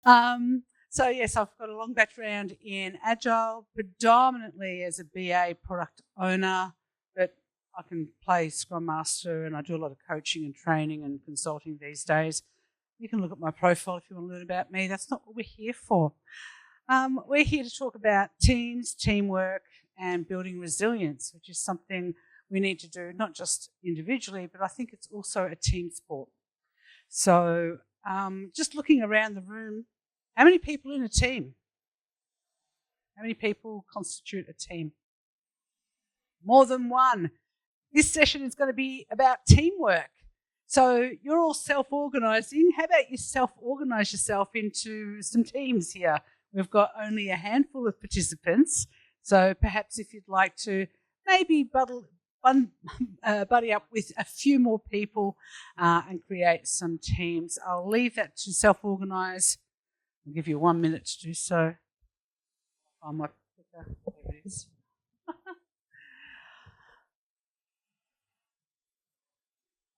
So yes, I've got a long background in Agile, predominantly as a BA product owner, but I can play Scrum Master and I do a lot of coaching and training and consulting these days. You can look at my profile if you want to learn about me. That's not what we're here for. We're here to talk about teams, teamwork, and building resilience, which is something we need to do not just individually, but I think it's also a team sport. So just looking around the room, how many people in a team? How many people constitute a team? More than one. This session is going to be about teamwork. So you're all self-organising. How about you self-organise yourself into some teams here? We've got only a handful of participants. So perhaps if you'd like to maybe buddy up with a few more people and create some teams. I'll leave that to self-organise. I'll give you 1 minute to do so. Oh, my clicker. There it is.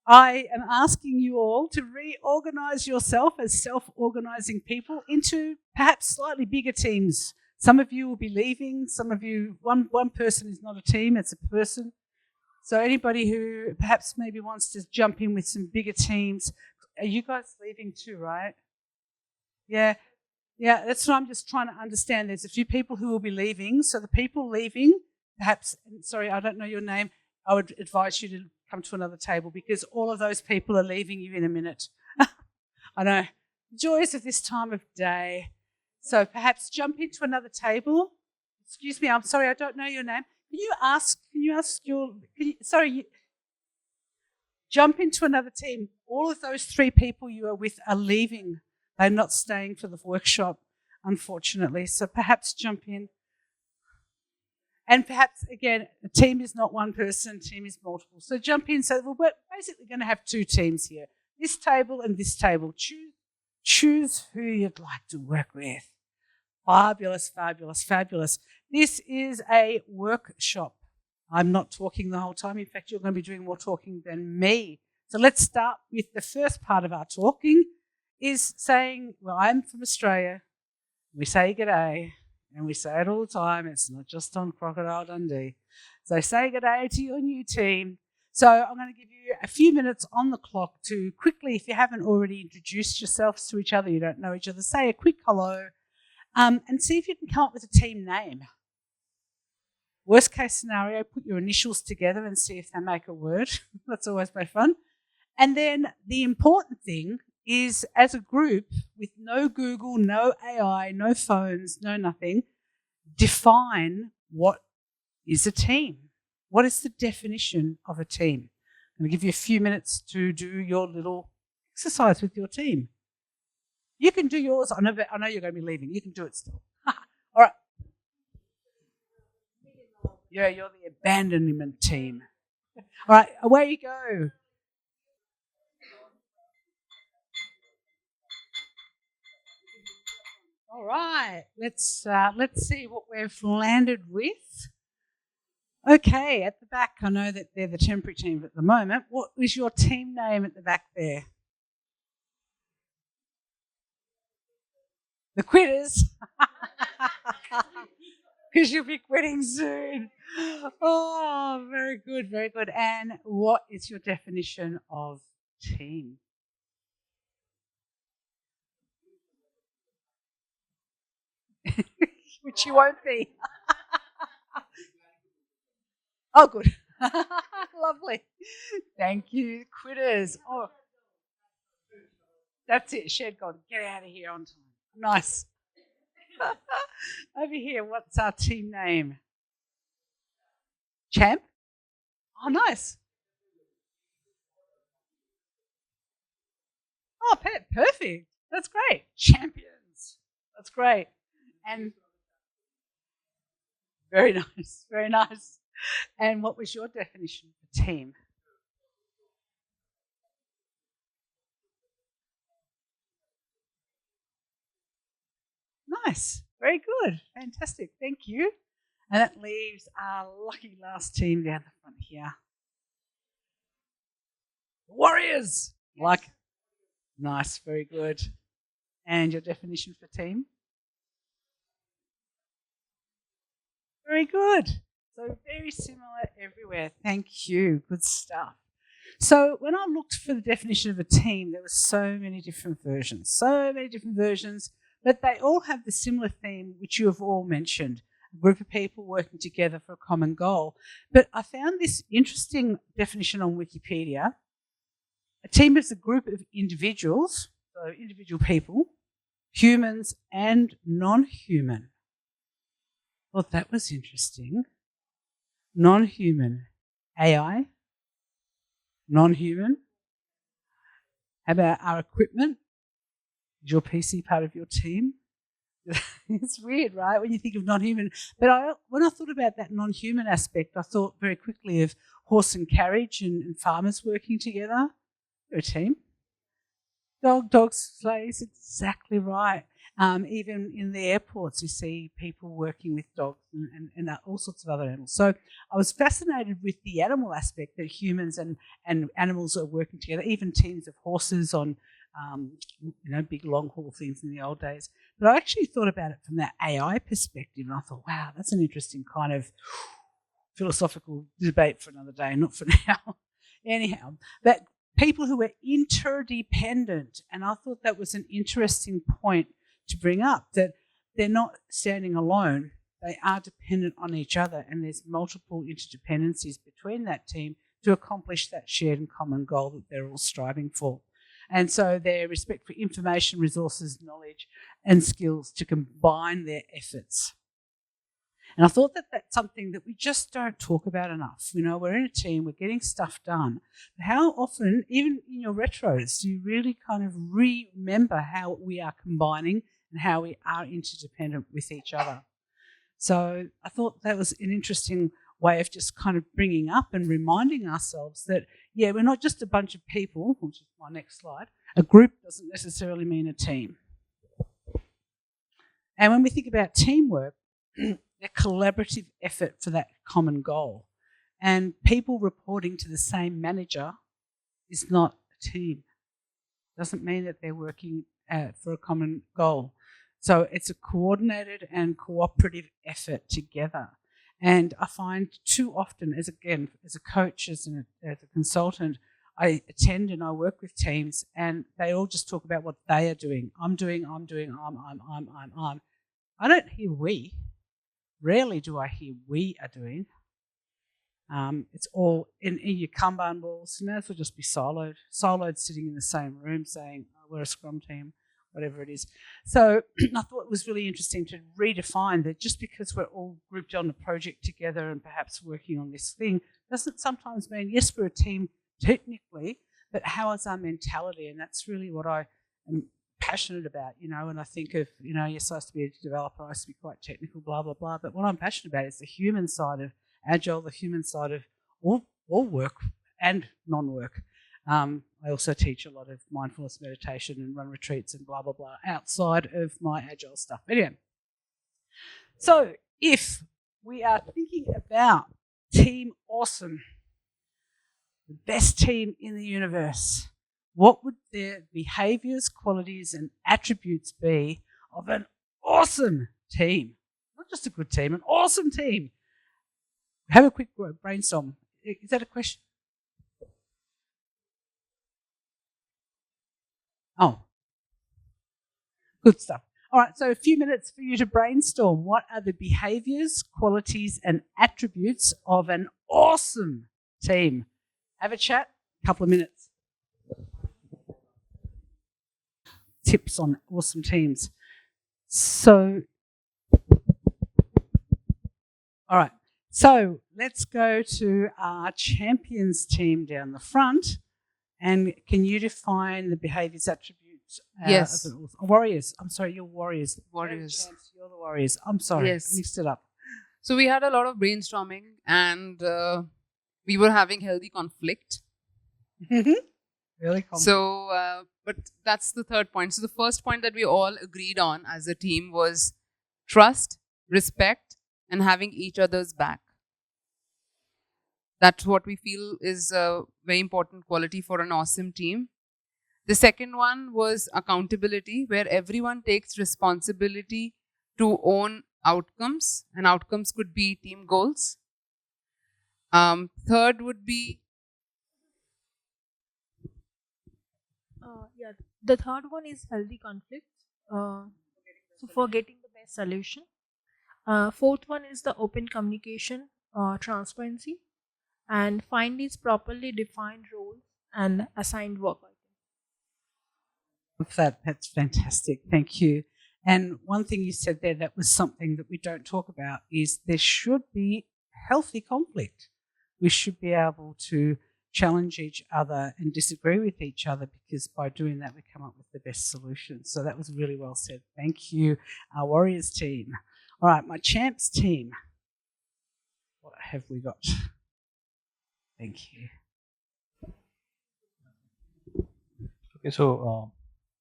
I am asking you all to reorganise yourself as self-organising people into perhaps slightly bigger teams. Some of you will be leaving. Some of you, one person is not a team, it's a person. So anybody who perhaps maybe wants to jump in with some bigger teams, are you guys leaving too, right? Yeah, that's what I'm just trying to understand. There's a few people who will be leaving. So the people leaving, perhaps, sorry, I don't know your name, I would advise you to come to another table because all of those people are leaving you in a minute. I know, joys of this time of day. So perhaps jump into another table. Excuse me, I'm sorry, I don't know your name. Jump into another team. All of those 3 people you are with are leaving. They're not staying for the workshop, unfortunately. So perhaps jump in. And perhaps, again, a team is not one person, team is multiple. So jump in. So we're basically going to have 2 teams here. This table and this table. Choose who you'd like to work with. Fabulous, fabulous, fabulous. This is a workshop. I'm not talking the whole time. In fact, you're going to be doing more talking than me. So let's start with the first part of our talking is saying, well, I'm from Australia. We say g'day, and we say it all the time. It's not just on Crocodile Dundee. So say g'day to your new team. So I'm going to give you a few minutes on the clock to quickly, if you haven't already introduced yourselves to each other, you don't know each other, say a quick hello. And see if you can come up with a team name. Worst case scenario, put your initials together and see if they make a word. That's always very fun. And then the important thing is, as a group, with no Google, no AI, no phones, no nothing, define what is a team. What is the definition of a team? I'm going to give you a few minutes to do your little exercise with your team. You can do yours. I know you're going to be leaving. You can do it still. All right. Yeah, you're the abandonment team. All right, away you go. All right, let's see what we've landed with. Okay, at the back, I know that they're the temporary team at the moment. What is your team name at the back there? The Quitters. Because you'll be quitting soon. Oh, very good, very good. And what is your definition of team? Which you won't be. Oh, good. Lovely. Thank you, Quitters. Oh, that's it. Shed God, get out of here on time. Nice. Over here, what's our team name? Champ? Oh, nice. Oh, perfect. That's great. Champions. That's great. And very nice, very nice. And what was your definition of team? Nice. Very good. Fantastic. Thank you. And that leaves our lucky last team down the front here. Warriors. Like, nice. Very good. And your definition for team? Very good. So very similar everywhere. Thank you. Good stuff. So when I looked for the definition of a team, there were so many different versions, but they all have the similar theme, which you have all mentioned, a group of people working together for a common goal. But I found this interesting definition on Wikipedia. A team is a group of individuals, so individual people, humans and non-human. Well, that was interesting. Non-human. AI? Non-human? How about our equipment? Is your PC part of your team? It's weird, right, when you think of non-human. But when I thought about that non-human aspect, I thought very quickly of horse and carriage and farmers working together. They're a team. Dogs, sleighs, exactly right. Even in the airports, you see people working with dogs and all sorts of other animals. So I was fascinated with the animal aspect, that humans and animals are working together, even teams of horses on big long haul things in the old days. But I actually thought about it from that AI perspective, and I thought, wow, that's an interesting kind of philosophical debate for another day, not for now. Anyhow, that people who are interdependent, and I thought that was an interesting point to bring up, that they're not standing alone, they are dependent on each other, and there's multiple interdependencies between that team to accomplish that shared and common goal that they're all striving for. And so their respect for information, resources, knowledge and skills to combine their efforts. And I thought that that's something that we just don't talk about enough. We're in a team, we're getting stuff done. But how often, even in your retros, do you really kind of remember how we are combining and how we are interdependent with each other? So I thought that was an interesting way of just kind of bringing up and reminding ourselves that, yeah, we're not just a bunch of people, which is my next slide. A group doesn't necessarily mean a team. And when we think about teamwork, a collaborative effort for that common goal. And people reporting to the same manager is not a team. Doesn't mean that they're working for a common goal. So it's a coordinated and cooperative effort together. And I find too often, as a coach, as a consultant, I attend and I work with teams, and they all just talk about what they are doing. I'm doing, I'm. I don't hear we. Rarely do I hear we are doing. It's all in your Kanban balls. You may as well just be siloed sitting in the same room saying, oh, we're a Scrum team, whatever it is. So I thought it was really interesting to redefine that just because we're all grouped on a project together and perhaps working on this thing doesn't sometimes mean, yes, we're a team technically, but how is our mentality? And that's really what I am passionate about, and I think of, yes, I used to be a developer, I used to be quite technical, blah, blah, blah, but what I'm passionate about is the human side of Agile, the human side of all work and non-work. I also teach a lot of mindfulness meditation and run retreats and blah, blah, blah outside of my Agile stuff. Anyway, so if we are thinking about Team Awesome, the best team in the universe, what would their behaviours, qualities and attributes be of an awesome team? Not just a good team, an awesome team. Have a quick brainstorm. Is that a question? Oh, good stuff. All right, so a few minutes for you to brainstorm. What are the behaviours, qualities and attributes of an awesome team? Have a chat, a couple of minutes. Tips on awesome teams. So, all right. So let's go to our champions team down the front. And can you define the behaviours, attributes? Yes. Warriors. I'm sorry, you're warriors. Warriors. You're the warriors. I'm sorry. Yes. Mixed it up. So we had a lot of brainstorming, and we were having healthy conflict. Really? So, but that's the third point. So the first point that we all agreed on as a team was trust, respect, and having each other's back. That's what we feel is a very important quality for an awesome team. The second one was accountability, where everyone takes responsibility to own outcomes, and outcomes could be team goals. Third would be Yeah, the third one is healthy conflict. So for getting the best solution. Fourth one is the open communication, transparency, and find is properly defined roles and assigned work. That's fantastic. Thank you. And one thing you said there that was something that we don't talk about is there should be healthy conflict. We should be able to challenge each other and disagree with each other, because by doing that we come up with the best solutions. So that was really well said. Thank you, our Warriors team. All right, my Champs team. What have we got? Thank you. Okay, so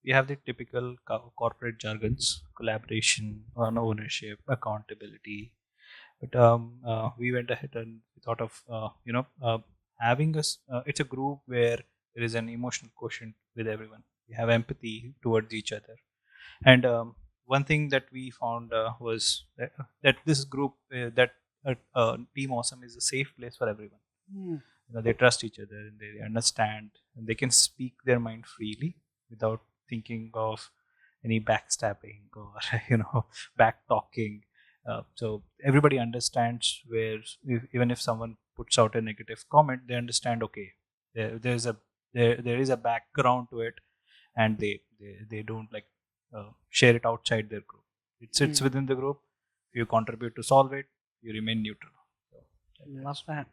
we have the typical corporate jargons: collaboration, ownership, accountability. But we went ahead and we thought of having us. It's a group where there is an emotional quotient with everyone. We have empathy towards each other, and one thing that we found was that this group, that Team Awesome, is a safe place for everyone. Mm. They trust each other and they understand, and they can speak their mind freely without thinking of any backstabbing or back talking. So everybody understands where, even if someone puts out a negative comment, they understand, okay, there is a background to it, and they don't share it outside their group. It sits within the group. You contribute to solve it, you remain neutral. So, love that.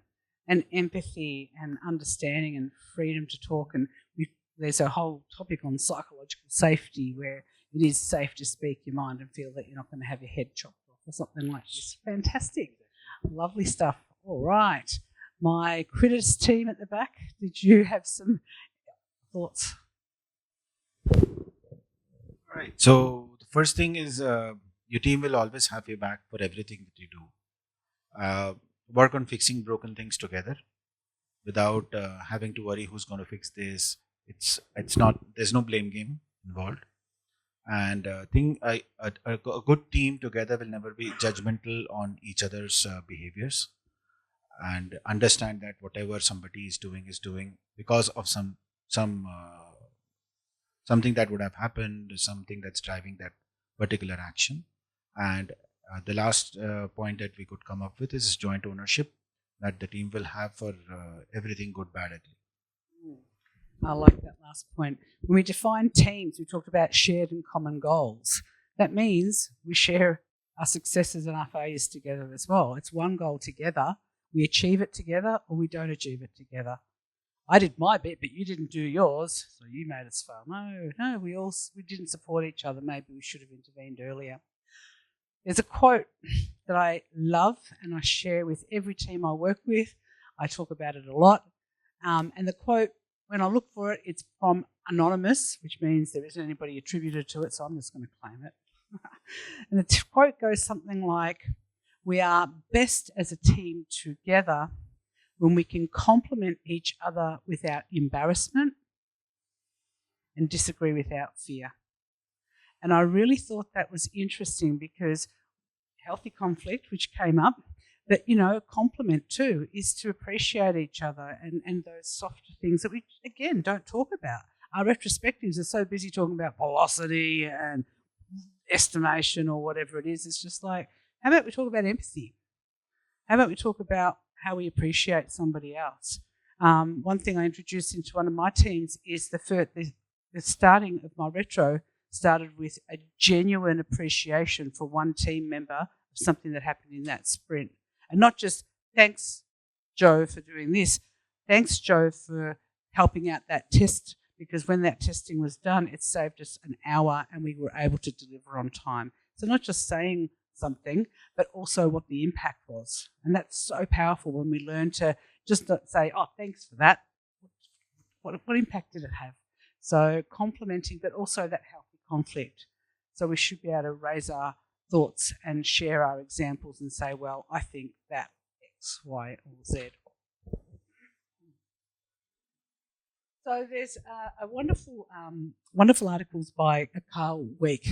And empathy and understanding and freedom to talk. And there's a whole topic on psychological safety where it is safe to speak your mind and feel that you're not going to have your head chopped off or something like this. Fantastic. Lovely stuff. All right. My critters team at the back, did you have some thoughts? All right. So the first thing is your team will always have your back for everything that you do. Work on fixing broken things together without having to worry who's going to fix this. It's not. There's no blame game involved. And a good team together will never be judgmental on each other's behaviors, and understand that whatever somebody is doing because of some something that would have happened, something that's driving that particular action. And the last point that we could come up with is joint ownership that the team will have for everything good, bad, ugly. I like that last point. When we define teams, we talked about shared and common goals. That means we share our successes and our failures together as well. It's one goal together. We achieve it together or we don't achieve it together. I did my bit, but you didn't do yours, so you made us fail. No, we didn't support each other. Maybe we should have intervened earlier. There's a quote that I love and I share with every team I work with. I talk about it a lot. And the quote, when I look for it, it's from Anonymous, which means there isn't anybody attributed to it, so I'm just going to claim it. And the quote goes something like, "We are best as a team together when we can complement each other without embarrassment and disagree without fear." And I really thought that was interesting because healthy conflict, which came up, but, compliment too is to appreciate each other and those softer things that we, again, don't talk about. Our retrospectives are so busy talking about velocity and estimation or whatever it is. It's just like, how about we talk about empathy? How about we talk about how we appreciate somebody else? One thing I introduced into one of my teams is the starting of my retro started with a genuine appreciation for one team member of something that happened in that sprint. And not just, thanks, Joe, for doing this. Thanks, Joe, for helping out that test, because when that testing was done, it saved us an hour and we were able to deliver on time. So not just saying something, but also what the impact was. And that's so powerful when we learn to just not say, oh, thanks for that. What impact did it have? So complimenting, but also that healthy conflict. So we should be able to raise our thoughts and share our examples and say, well, I think that X, Y, or Z. So there's a wonderful articles by Carl Week,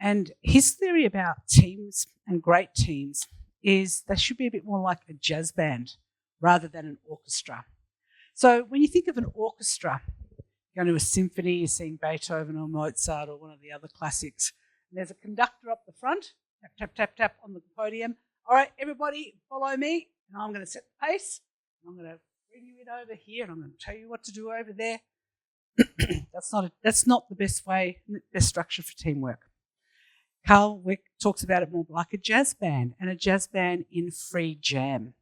and his theory about teams and great teams is they should be a bit more like a jazz band rather than an orchestra. So when you think of an orchestra, you're going to a symphony, you're seeing Beethoven or Mozart or one of the other classics, and there's a conductor up the front, tap, tap, tap, tap on the podium. All right, everybody, follow me, and I'm going to set the pace. I'm going to bring you in over here, and I'm going to tell you what to do over there. That's not the best structure for teamwork. Carl Wick talks about it more like a jazz band, and a jazz band in free jam.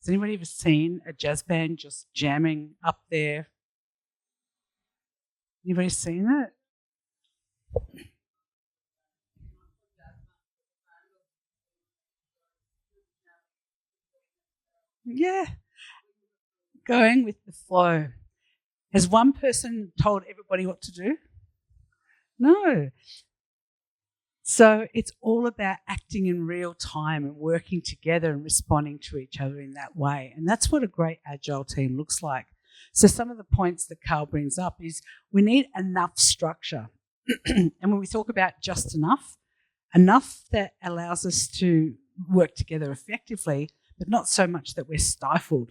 Has anybody ever seen a jazz band just jamming up there? Anybody seen that? Yeah. Going with the flow. Has one person told everybody what to do? No. So it's all about acting in real time and working together and responding to each other in that way. And that's what a great Agile team looks like. So some of the points that Carl brings up is we need enough structure. And when we talk about just enough that allows us to work together effectively, but not so much that we're stifled.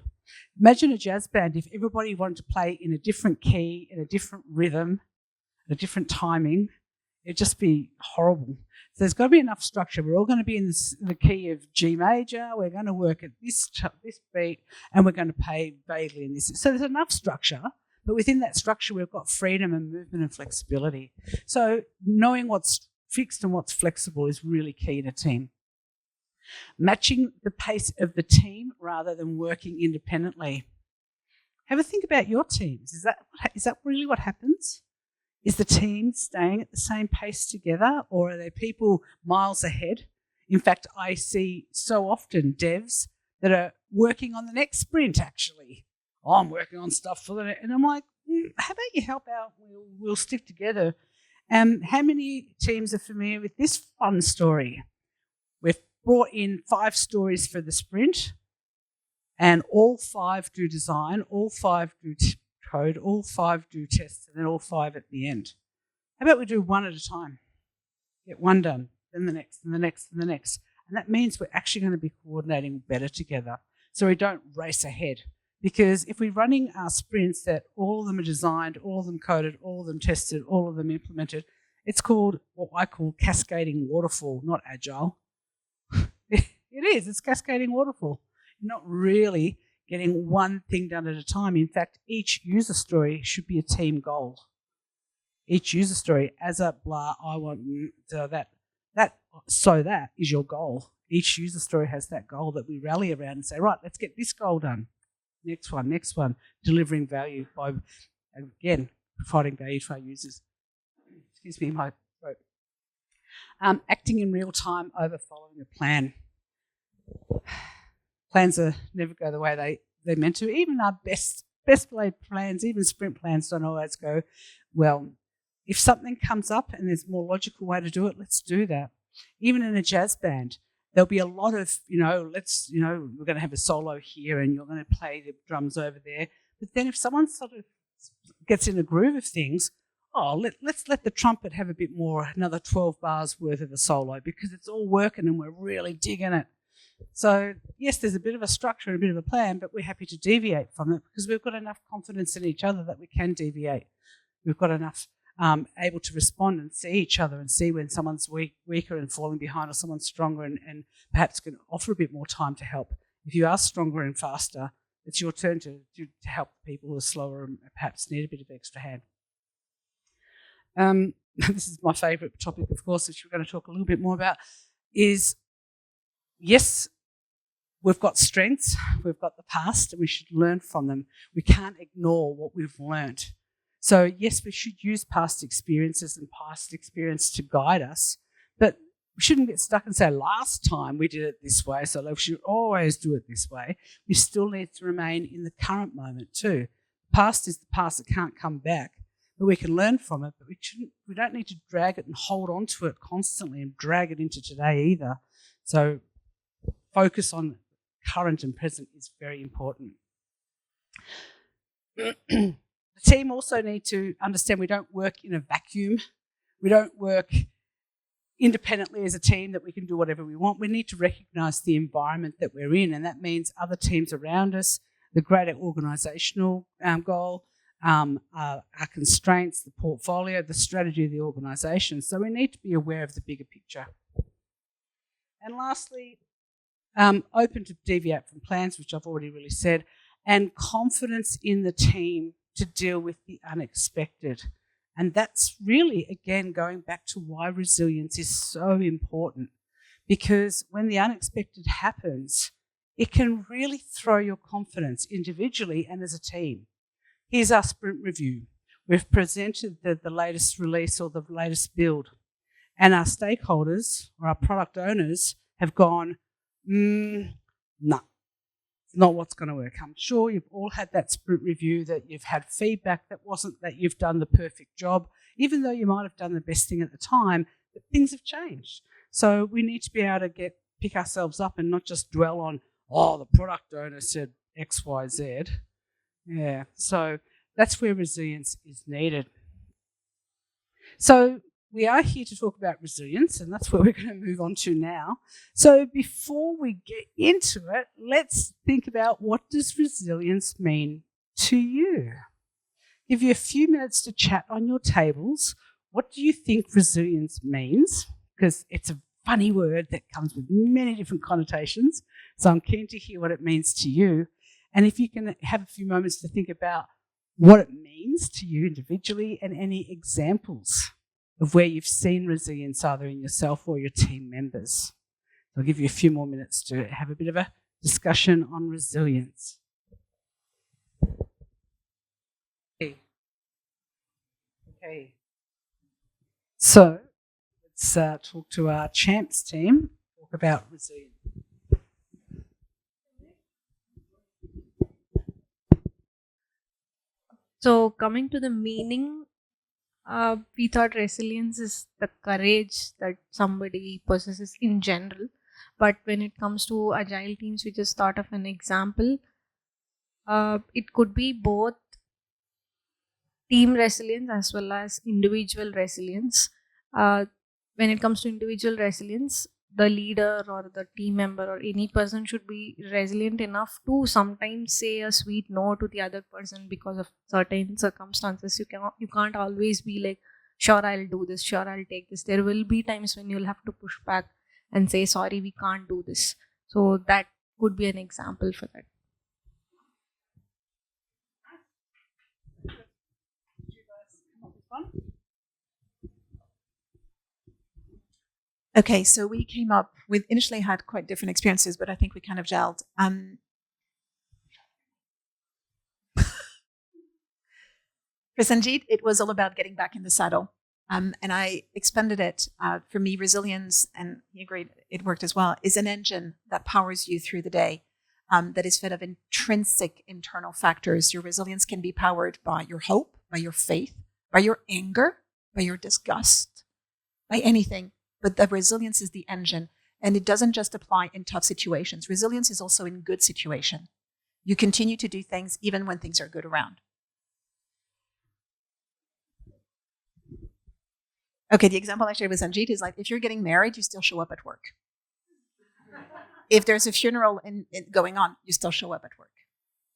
Imagine a jazz band if everybody wanted to play in a different key, in a different rhythm, a different timing. It'd just be horrible. So there's got to be enough structure. We're all going to be in the key of G major. We're going to work at this beat, and we're going to play vaguely in this. So there's enough structure, but within that structure, we've got freedom and movement and flexibility. So knowing what's fixed and what's flexible is really key in a team. Matching the pace of the team rather than working independently. Have a think about your teams. Is that really what happens? Is the team staying at the same pace together, or are there people miles ahead? In fact, I see so often devs that are working on the next sprint, actually. Oh, I'm working on stuff for the next, and I'm like, how about you help out? We'll stick together. How many teams are familiar with this fun story? We've brought in 5 stories for the sprint, and all 5 do design, all 5 do code, all 5 do tests, and then all 5 at the end. How about we do one at a time? Get one done, then the next, and the next, and the next. And that means we're actually going to be coordinating better together so we don't race ahead. Because if we're running our sprints that all of them are designed, all of them coded, all of them tested, all of them implemented, it's called what I call cascading waterfall, not agile. It is, it's cascading waterfall. You're not really getting one thing done at a time. In fact, each user story should be a team goal. Each user story, as a blah, I want that is your goal. Each user story has that goal that we rally around and say, right, let's get this goal done. Next one, delivering value by, again, providing value to our users. Excuse me, my throat. Acting in real time over following a plan. Plans never go the way they're meant to. Even our best laid plans, even sprint plans don't always go well. If something comes up and there's a more logical way to do it, let's do that. Even in a jazz band, there'll be a lot of, we're going to have a solo here and you're going to play the drums over there. But then if someone sort of gets in a groove of things, let's let the trumpet have a bit more, another 12 bars worth of a solo because it's all working and we're really digging it. So, yes, there's a bit of a structure and a bit of a plan, but we're happy to deviate from it because we've got enough confidence in each other that we can deviate. We've got enough able to respond and see each other and see when someone's weaker and falling behind or someone's stronger and perhaps can offer a bit more time to help. If you are stronger and faster, it's your turn to help people who are slower and perhaps need a bit of extra hand. This is my favourite topic, of course, which we're going to talk a little bit more about, is yes, we've got strengths, we've got the past, and we should learn from them. We can't ignore what we've learnt. So, yes, we should use past experiences and past experience to guide us, but we shouldn't get stuck and say, last time we did it this way, so we should always do it this way. We still need to remain in the current moment too. The past is the past, it can't come back, but we can learn from it, but we don't need to drag it and hold on to it constantly and drag it into today either. So focus on current and present is very important. The team also need to understand we don't work in a vacuum. We don't work independently as a team that we can do whatever we want. We need to recognise the environment that we're in, and that means other teams around us, the greater organisational goal, our constraints, the portfolio, the strategy of the organisation. So we need to be aware of the bigger picture. And lastly, open to deviate from plans, which I've already really said, and confidence in the team to deal with the unexpected. And that's really, again, going back to why resilience is so important. Because when the unexpected happens, it can really throw your confidence individually and as a team. Here's our sprint review. We've presented the latest release or the latest build. And our stakeholders or our product owners have gone, no, it's not what's going to work. I'm sure you've all had that sprint review that you've had feedback that wasn't that you've done the perfect job, even though you might have done the best thing at the time, but things have changed. So we need to be able to pick ourselves up and not just dwell on, the product owner said X, Y, Z. Yeah, so that's where resilience is needed. So we are here to talk about resilience, and that's what we're going to move on to now. So before we get into it, let's think about, what does resilience mean to you? Give you a few minutes to chat on your tables. What do you think resilience means? Because it's a funny word that comes with many different connotations. So I'm keen to hear what it means to you. And if you can have a few moments to think about what it means to you individually and any examples of where you've seen resilience either in yourself or your team members. I'll give you a few more minutes to have a bit of a discussion on resilience. Okay. So let's talk to our champs team, talk about resilience. So coming to the meaning, we thought resilience is the courage that somebody possesses in general. But when it comes to agile teams, we just thought of an example. It could be both team resilience as well as individual resilience. When it comes to individual resilience, the leader or the team member or any person should be resilient enough to sometimes say a sweet no to the other person because of certain circumstances. You can't always be like, sure, I'll do this, sure, I'll take this. There will be times when you'll have to push back and say, sorry, we can't do this. So that could be an example for that. Okay, so we came up with, initially had quite different experiences, but I think we kind of gelled. For Sanjeet, it was all about getting back in the saddle. And I expanded it. For me, resilience, and he agreed it worked as well, is an engine that powers you through the day, that is fed of intrinsic internal factors. Your resilience can be powered by your hope, by your faith, by your anger, by your disgust, by anything. But the resilience is the engine, and it doesn't just apply in tough situations. Resilience is also in good situation. You continue to do things even when things are good around. Okay, the example I shared with Sanjeet is like, if you're getting married, you still show up at work. If there's a funeral going on, you still show up at work.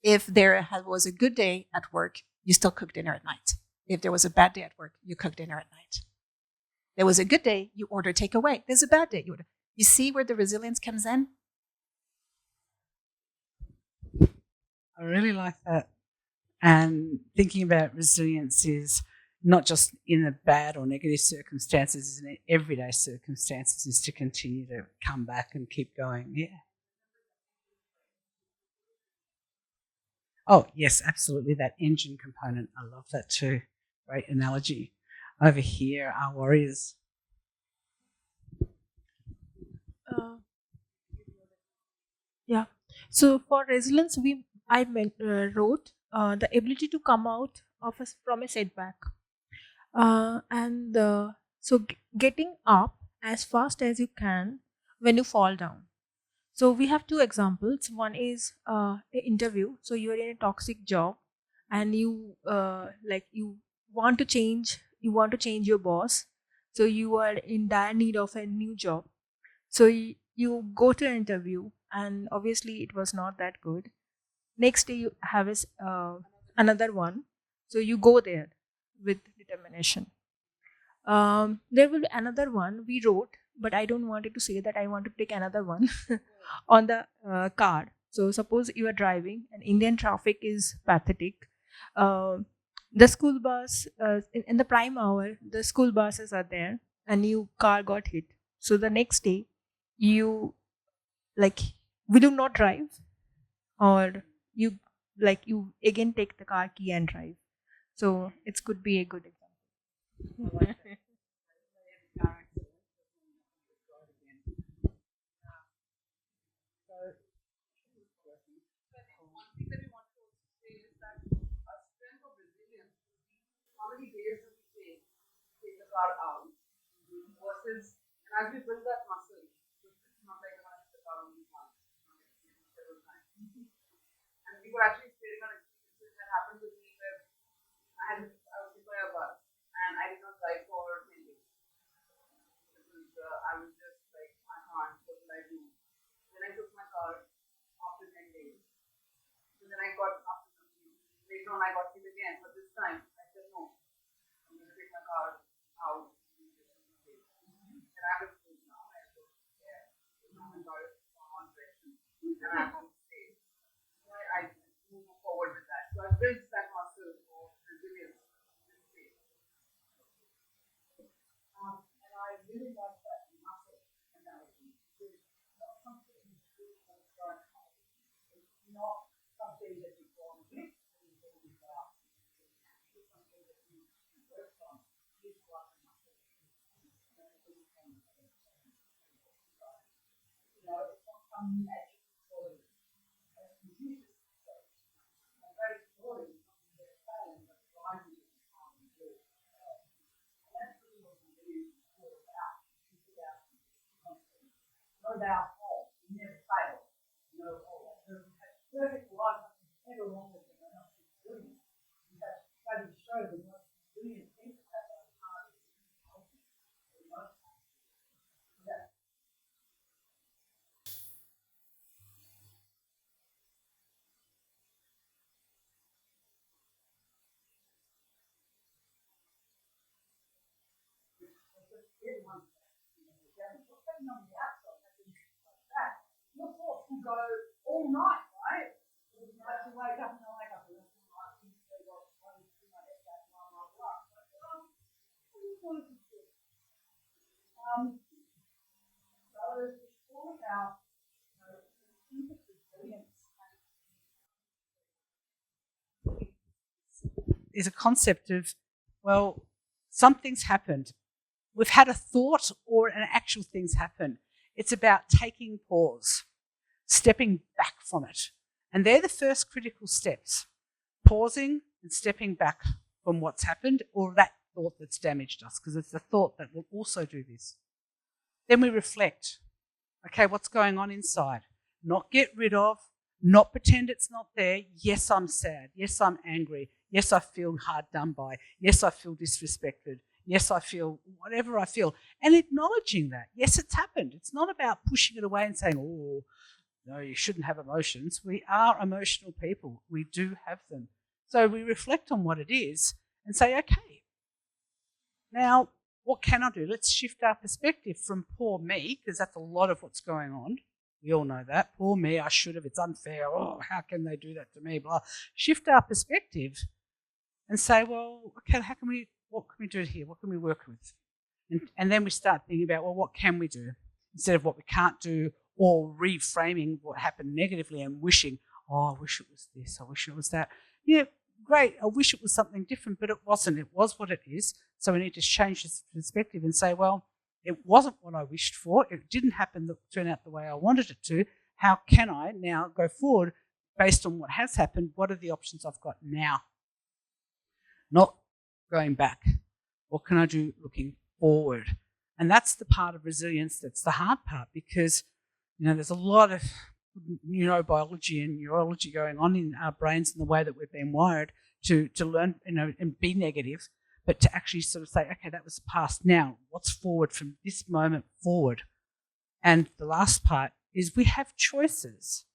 If there was a good day at work, you still cook dinner at night. If there was a bad day at work, you cook dinner at night. There was a good day, you order takeaway. There's a bad day, you order. You see where the resilience comes in? I really like that. And thinking about resilience is not just in the bad or negative circumstances, in everyday circumstances, is to continue to come back and keep going. Yeah. Oh, yes, absolutely. That engine component. I love that too. Great analogy. Over here, our warriors. Yeah. So for resilience, I wrote the ability to come out from a setback, getting up as fast as you can when you fall down. So we have two examples. One is an interview. So you're in a toxic job and you you want to change your boss, so you are in dire need of a new job. So you go to an interview, and obviously it was not that good. Next day you have another one, so you go there with determination. There will be another one we wrote, but I don't wanted to say that I want to take another one on the card. So suppose you are driving and Indian traffic is pathetic. Uh, the school bus in the prime hour, the school buses are there, and your car got hit. So the next day, you like will you not drive, or you you again take the car key and drive. So it could be a good example. One thing that we want to also say is that a strength of resilience is how many days do we take the car out versus, and as we build that muscle, it's not like I'm going to hit the car only once, several times. And we were actually sharing our experiences that happened with me where I was hit by a bus and I did not drive for 10 days. Because I was just like, I can't, what will I do? Then I took my car after 10 days. So then I got after later on I got hit again, but this time I said no. I'm going to take my car out. And I have a food now. I have to now my car is on direction. And I have to stay. So I move forward with that. So I built that muscle of resilience in this space. And I really like that muscle analogy. It's not something you do from the start. It's not something that you form with and you build it out. It's something that you work on each one of the muscles. It's not some magic story. As Confucius says, a great story is something that's failing but driving you to how you do it. And that's really what we do all about. It's about constantly. Not about, you never fail. There's a perfect life, nothing ever wrong with them, they're not resilient. In fact, studies show the most resilient people have those hardest healthy for the most part. Everyone's what's happening on the outside, like that. Your thoughts will go all night, right? You have to wake up and wake up. So it's all about resilience. Is a concept of, well, something's happened. We've had a thought or an actual thing's happened. It's about taking pause, stepping back from it. And they're the first critical steps. Pausing and stepping back from what's happened or that thought that's damaged us, because it's the thought that will also do this. Then we reflect. Okay, what's going on inside? Not get rid of, not pretend it's not there. Yes, I'm sad. Yes, I'm angry. Yes, I feel hard done by. Yes, I feel disrespected. Yes, I feel whatever I feel. And acknowledging that. Yes, it's happened. It's not about pushing it away and saying, oh, no, you shouldn't have emotions. We are emotional people. We do have them. So we reflect on what it is and say, okay, now what can I do? Let's shift our perspective from poor me, because that's a lot of what's going on. We all know that. Poor me, I should have, it's unfair. Oh, how can they do that to me? Blah. Shift our perspective and say, well, okay, what can we do here? What can we work with? And then we start thinking about, well, what can we do? Instead of what we can't do, or reframing what happened negatively and wishing, oh, I wish it was this, I wish it was that. Yeah, great, I wish it was something different, but it wasn't. It was what it is. So we need to change this perspective and say, well, it wasn't what I wished for. It didn't turn out the way I wanted it to. How can I now go forward based on what has happened? What are the options I've got now? Not going back. What can I do looking forward? And that's the part of resilience that's the hard part, because there's a lot of neurobiology and neurology going on in our brains and the way that we've been wired to learn, and be negative, but to actually sort of say, okay, that was the past. Now, what's forward from this moment forward? And the last part is we have choices,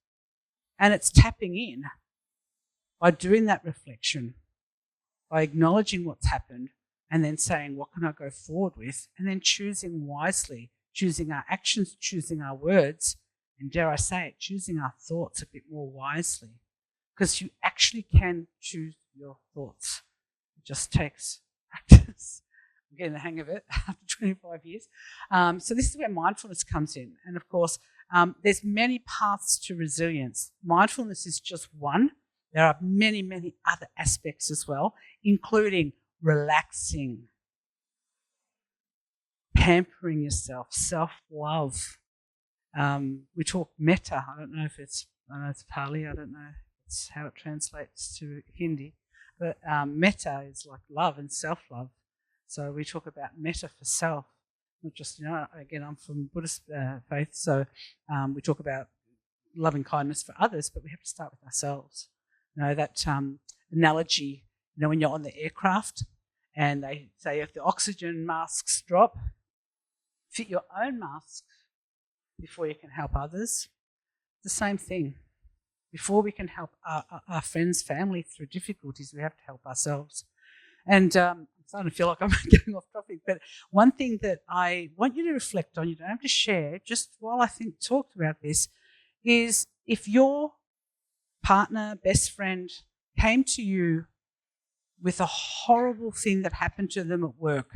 and it's tapping in by doing that reflection, by acknowledging what's happened, and then saying, what can I go forward with? And then choosing wisely, choosing our actions, choosing our words, and dare I say it, choosing our thoughts a bit more wisely. Because you actually can choose your thoughts. It just takes practice. I'm getting the hang of it after 25 years. So this is where mindfulness comes in. And of course, there's many paths to resilience. Mindfulness is just one. There are many, many other aspects as well, including relaxing, pampering yourself, self-love. We talk metta. I know it's Pali. I don't know how it translates to Hindi. But metta is like love and self-love. So we talk about metta for self, not just, again, I'm from Buddhist faith, so we talk about loving kindness for others, but we have to start with ourselves. That analogy, when you're on the aircraft and they say if the oxygen masks drop, fit your own mask before you can help others. The same thing. Before we can help our friends, family through difficulties, we have to help ourselves. And I'm starting to feel like I'm getting off topic, but one thing that I want you to reflect on, you don't have to share, just while I talked about this, is if your partner, best friend, came to you with a horrible thing that happened to them at work,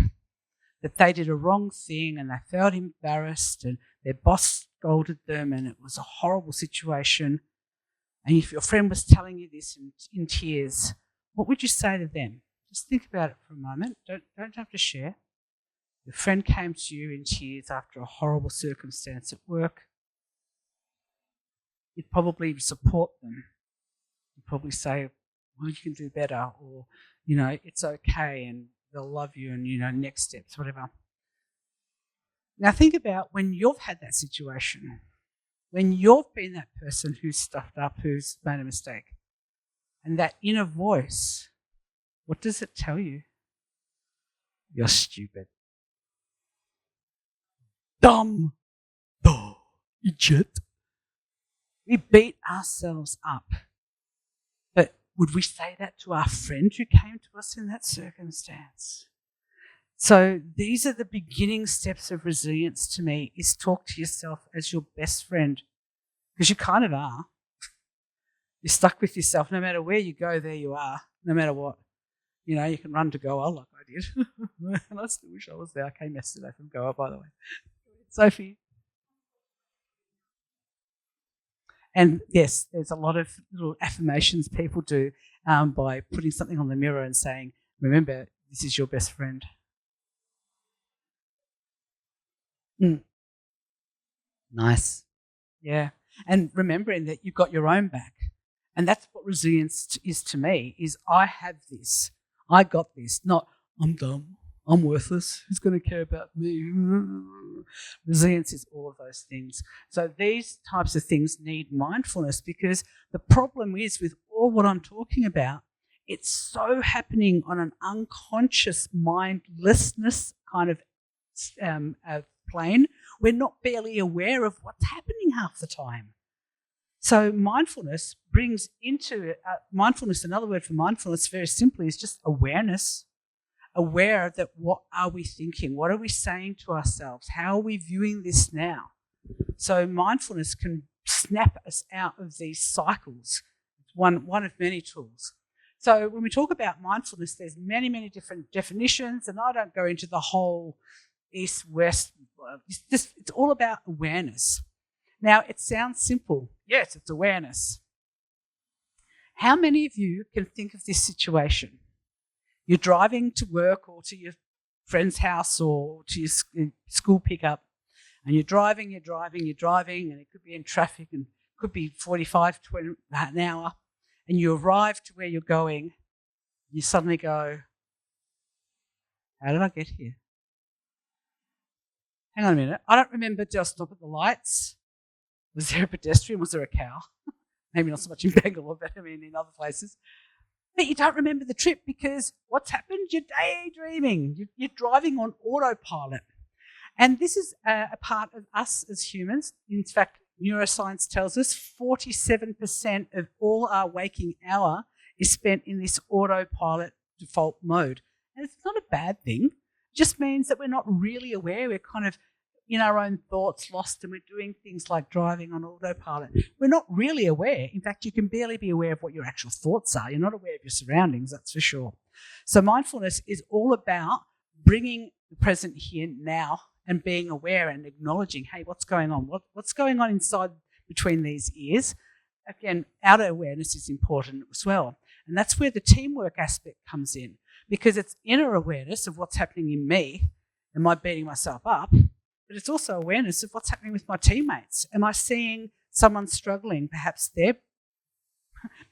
that they did a wrong thing and they felt embarrassed and their boss scolded them and it was a horrible situation, and if your friend was telling you this in tears, what would you say to them? Just think about it for a moment. Don't have to share. Your friend came to you in tears after a horrible circumstance at work. You'd probably support them. You'd probably say, well, you can do better, or, it's okay and they'll love you and, next steps, whatever. Now think about when you've had that situation, when you've been that person who's stuffed up, who's made a mistake, and that inner voice, what does it tell you? You're stupid. Dumb. Oh, idiot. We beat ourselves up. But would we say that to our friend who came to us in that circumstance? So these are the beginning steps of resilience to me, is talk to yourself as your best friend, because you kind of are. You're stuck with yourself. No matter where you go, there you are, no matter what. You can run to Goa like I did. And I still wish I was there. I came yesterday from Goa, by the way. Sophie. And yes, there's a lot of little affirmations people do by putting something on the mirror and saying, remember, this is your best friend. Nice. Yeah. And remembering that you've got your own back. And that's what resilience is to me, is I have this. I got this. Not, I'm dumb. I'm worthless. Who's going to care about me? Resilience is all of those things. So these types of things need mindfulness, because the problem is with all what I'm talking about, it's so happening on an unconscious mindlessness kind of plane. We're not barely aware of what's happening half the time. So mindfulness brings into mindfulness, another word for mindfulness very simply is just awareness. Aware that what are we thinking? What are we saying to ourselves? How are we viewing this now? So mindfulness can snap us out of these cycles. It's one of many tools. So when we talk about mindfulness, there's many, many different definitions, and I don't go into the whole east, west. It's all about awareness. Now, it sounds simple. Yes, it's awareness. How many of you can think of this situation? You're driving to work or to your friend's house or to your school pickup, and you're driving, and it could be in traffic and it could be 45 to an hour, and you arrive to where you're going, you suddenly go, how did I get here? Hang on a minute. I don't remember, did I stop at the lights? Was there a pedestrian? Was there a cow? Maybe not so much in Bangalore, but I mean in other places. But you don't remember the trip because what's happened? You're daydreaming. You're driving on autopilot. And this is a part of us as humans. In fact, neuroscience tells us 47% of all our waking hour is spent in this autopilot default mode. And it's not a bad thing. It just means that we're not really aware. We're kind of in our own thoughts, lost, and we're doing things like driving on autopilot. We're not really aware. In fact, you can barely be aware of what your actual thoughts are. You're not aware of your surroundings, that's for sure. So mindfulness is all about bringing the present here now and being aware and acknowledging, hey, what's going on? What's going on inside between these ears? Again, outer awareness is important as well. And that's where the teamwork aspect comes in, because it's inner awareness of what's happening in me. Am I beating myself up? But it's also awareness of what's happening with my teammates. Am I seeing someone struggling? Perhaps they're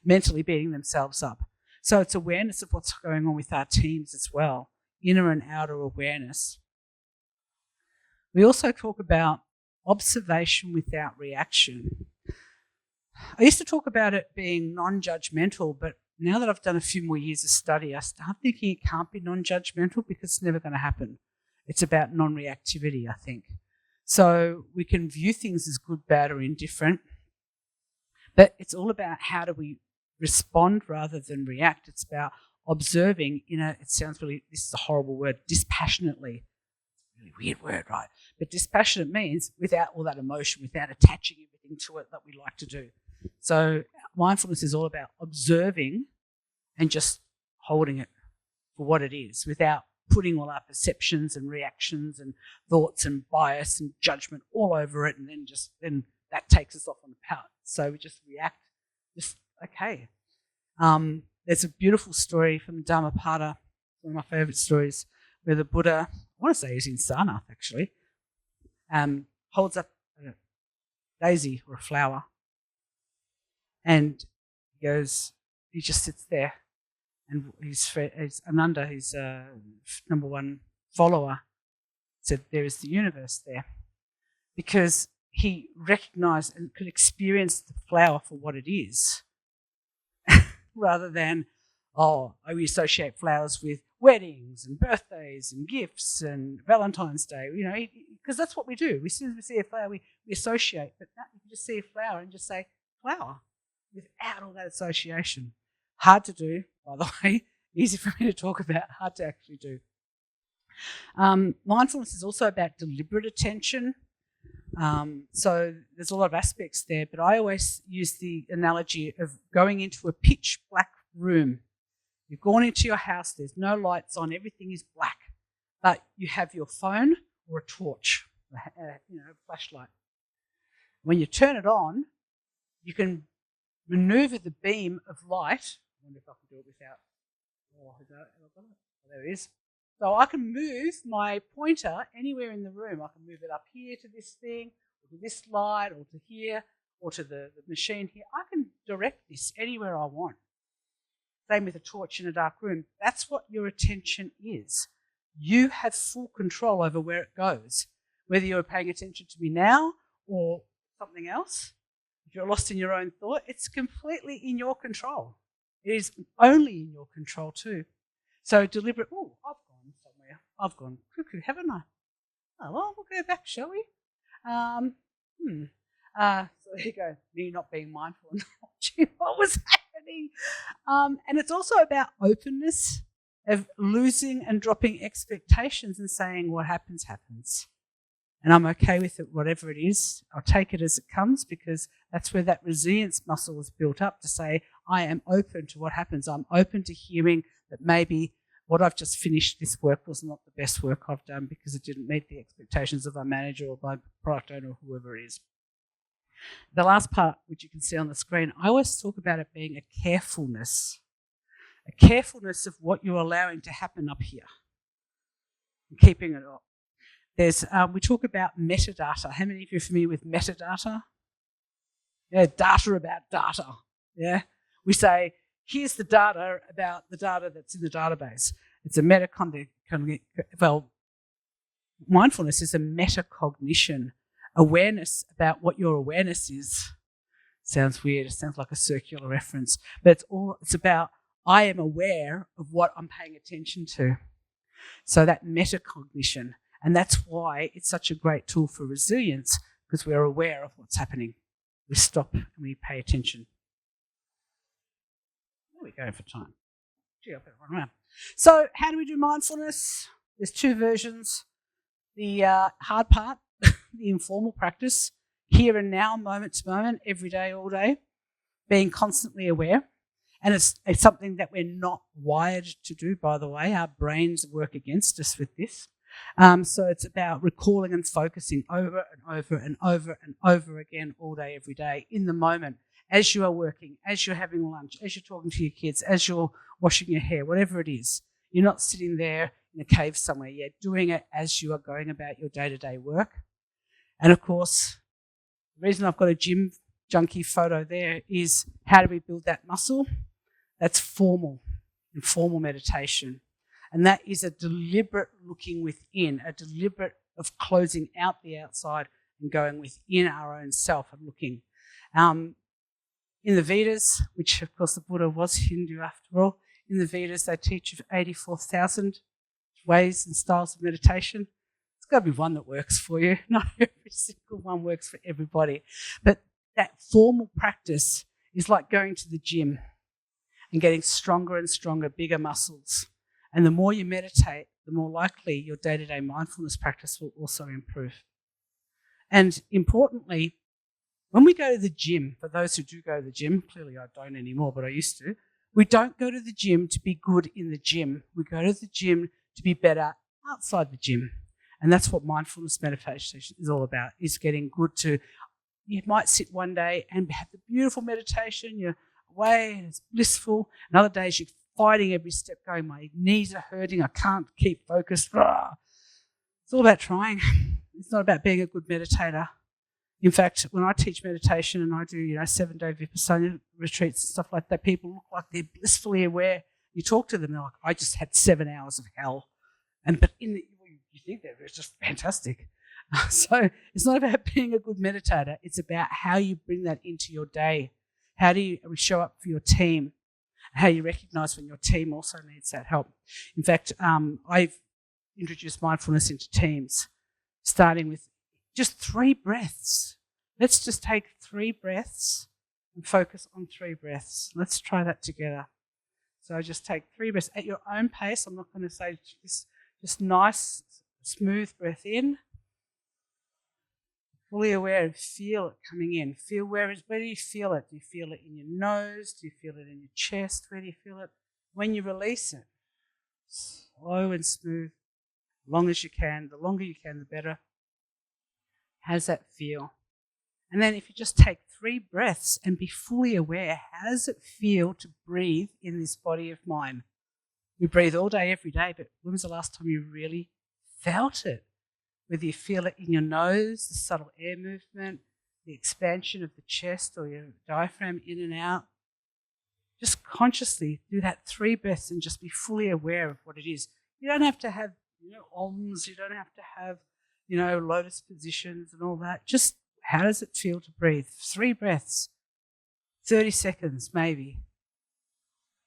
mentally beating themselves up. So it's awareness of what's going on with our teams as well, inner and outer awareness. We also talk about observation without reaction. I used to talk about it being non-judgmental, but now that I've done a few more years of study, I start thinking it can't be non-judgmental because it's never going to happen. It's about non-reactivity, I think. So we can view things as good, bad, or indifferent, but it's all about how do we respond rather than react. It's about observing, it sounds really, this is a horrible word, dispassionately. Really weird word, right? But dispassionate means without all that emotion, without attaching everything to it that we like to do. So mindfulness is all about observing and just holding it for what it is without putting all our perceptions and reactions and thoughts and bias and judgment all over it, and then that takes us off on the path. So we just react, just okay. There's a beautiful story from Dhammapada, one of my favourite stories, where the Buddha, I want to say he's in Sarnath actually, holds up a daisy or a flower, and he just sits there. And his Ananda, his number one follower, said there is the universe there, because he recognised and could experience the flower for what it is, rather than, we associate flowers with weddings and birthdays and gifts and Valentine's Day, because that's what we do. As soon as we see a flower, we associate, but you can just see a flower and just say flower without all that association. Hard to do, by the way. Easy for me to talk about, hard to actually do. Mindfulness is also about deliberate attention. So there's a lot of aspects there, but I always use the analogy of going into a pitch black room. You've gone into your house, there's no lights on, everything is black, but you have your phone or a torch, a flashlight. When you turn it on, you can maneuver the beam of light. I wonder if I can do it without. There it is. So I can move my pointer anywhere in the room. I can move it up here to this thing, or to this light, or to here, or to the machine here. I can direct this anywhere I want. Same with a torch in a dark room. That's what your attention is. You have full control over where it goes, whether you're paying attention to me now or something else. If you're lost in your own thought, it's completely in your control. It is only in your control too. So deliberate, I've gone somewhere. I've gone cuckoo, haven't I? Oh, well, we'll go back, shall we? So there you go, me not being mindful and watching what was happening. And it's also about openness, of losing and dropping expectations and saying what happens, happens. And I'm okay with it, whatever it is. I'll take it as it comes, because that's where that resilience muscle is built up, to say, I am open to what happens. I'm open to hearing that maybe what I've just finished, this work was not the best work I've done because it didn't meet the expectations of my manager or my product owner or whoever it is. The last part, which you can see on the screen, I always talk about it being a carefulness of what you're allowing to happen up here and keeping it up. We talk about metadata. How many of you are familiar with metadata? Yeah, data about data. Yeah, we say, here's the data about the data that's in the database. It's a mindfulness is a metacognition, awareness about what your awareness is. Sounds weird. It sounds like a circular reference, but it's about I am aware of what I'm paying attention to. So that metacognition, and that's why it's such a great tool for resilience, because we're aware of what's happening. We stop and we pay attention. There we go for time. Gee, I better run around. So how do we do mindfulness? There's two versions. The hard part, the informal practice, here and now, moment to moment, every day, all day, being constantly aware. And it's something that we're not wired to do, by the way. Our brains work against us with this. So it's about recalling and focusing over and over and over and over again all day, every day, in the moment, as you are working, as you're having lunch, as you're talking to your kids, as you're washing your hair, whatever it is. You're not sitting there in a cave somewhere. You're doing it as you are going about your day-to-day work. And, of course, the reason I've got a gym junkie photo there is how do we build that muscle? That's formal, informal meditation. And that is a deliberate looking within, a deliberate of closing out the outside and going within our own self and looking. In the Vedas, which of course the Buddha was Hindu after all, in the Vedas they teach of 84,000 ways and styles of meditation. It's got to be one that works for you. Not every single one works for everybody. But that formal practice is like going to the gym and getting stronger and stronger, bigger muscles. And the more you meditate, the more likely your day-to-day mindfulness practice will also improve. And importantly, when we go to the gym, for those who do go to the gym, clearly I don't anymore, but I used to, we don't go to the gym to be good in the gym. We go to the gym to be better outside the gym. And that's what mindfulness meditation is all about, is getting good to, you might sit one day and have the beautiful meditation, you're away and it's blissful. And other days you're fighting every step going, my knees are hurting, I can't keep focused. It's all about trying. It's not about being a good meditator. In fact, when I teach meditation and I do, 7-day Vipassana retreats and stuff like that, people look like they're blissfully aware. You talk to them, they're like, I just had 7 hours of hell. But you think that it's just fantastic. So it's not about being a good meditator. It's about how you bring that into your day. How do you show up for your team? How you recognize when your team also needs that help. In fact, I've introduced mindfulness into teams, starting with just 3 breaths. Let's just take 3 breaths and focus on 3 breaths. Let's try that together. So just take 3 breaths at your own pace. I'm not going to say just nice, smooth breath in. Fully aware and feel it coming in. Feel where do you feel it? Do you feel it in your nose? Do you feel it in your chest? Where do you feel it? When you release it, slow and smooth, as long as you can. The longer you can, the better. How does that feel? And then if you just take 3 breaths and be fully aware, how does it feel to breathe in this body of mine? We breathe all day, every day, but when was the last time you really felt it? Whether you feel it in your nose, the subtle air movement, the expansion of the chest or your diaphragm in and out. Just consciously do that 3 breaths and just be fully aware of what it is. You don't have to have oms, you don't have to have lotus positions and all that. Just how does it feel to breathe? 3 breaths, 30 seconds maybe.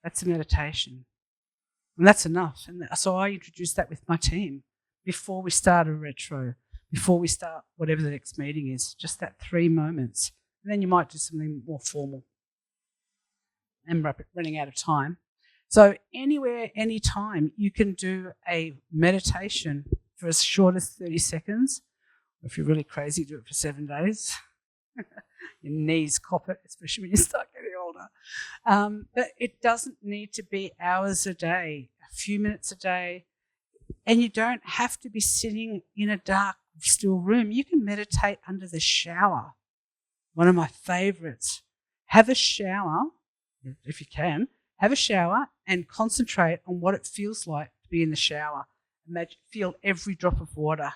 That's a meditation. And that's enough. And so I introduced that with my team before we start a retro, before we start whatever the next meeting is, just that 3 moments. And then you might do something more formal. I'm running out of time. So anywhere, anytime, you can do a meditation for as short as 30 seconds. If you're really crazy, do it for 7 days. Your knees cop it, especially when you start getting older. But it doesn't need to be hours a day, a few minutes a day. And you don't have to be sitting in a dark, still room. You can meditate under the shower. One of my favourites. Have a shower, if you can. Have a shower and concentrate on what it feels like to be in the shower. Imagine, feel every drop of water.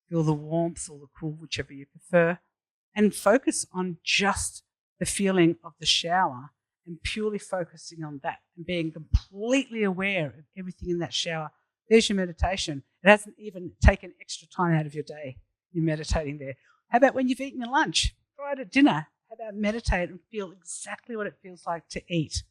Feel the warmth or the cool, whichever you prefer. And focus on just the feeling of the shower and purely focusing on that and being completely aware of everything in that shower. There's your meditation. It hasn't even taken extra time out of your day. You're meditating there. How about when you've eaten your lunch? Try it at dinner. How about meditate and feel exactly what it feels like to eat?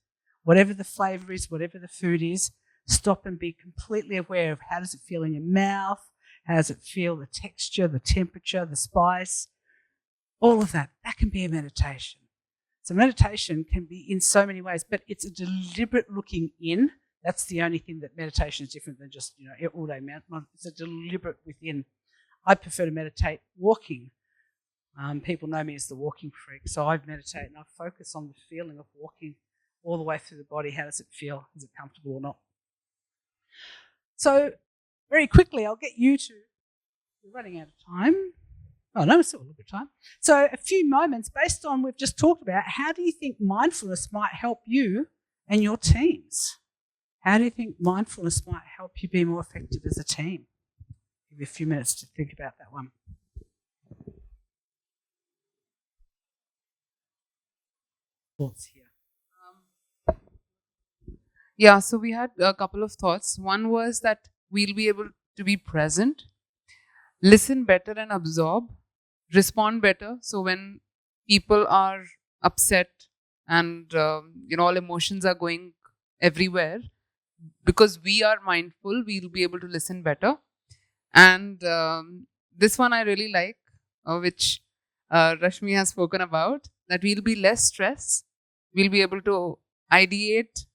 whatever the flavour is, whatever the food is, stop and be completely aware of how does it feel in your mouth, how does it feel, the texture, the temperature, the spice, all of that. That can be a meditation. So meditation can be in so many ways, but it's a deliberate looking in. That's the only thing that meditation is different than just, all day meditation. It's a deliberate within. I prefer to meditate walking. People know me as the walking freak, so I meditate and I focus on the feeling of walking all the way through the body. How does it feel? Is it comfortable or not? So very quickly, I'll get you to, we're running out of time. Oh no, we're still a little bit of time. So a few moments based on we've just talked about, how do you think mindfulness might help you and your teams? How do you think mindfulness might help you be more effective as a team? Give you a few minutes to think about that one. Thoughts here? Yeah, so we had a couple of thoughts. One was that we'll be able to be present, listen better and absorb, respond better. So when people are upset and all emotions are going everywhere, because we are mindful, we'll be able to listen better. And this one I really like, which Rashmi has spoken about, that we'll be less stressed, we'll be able to ideate,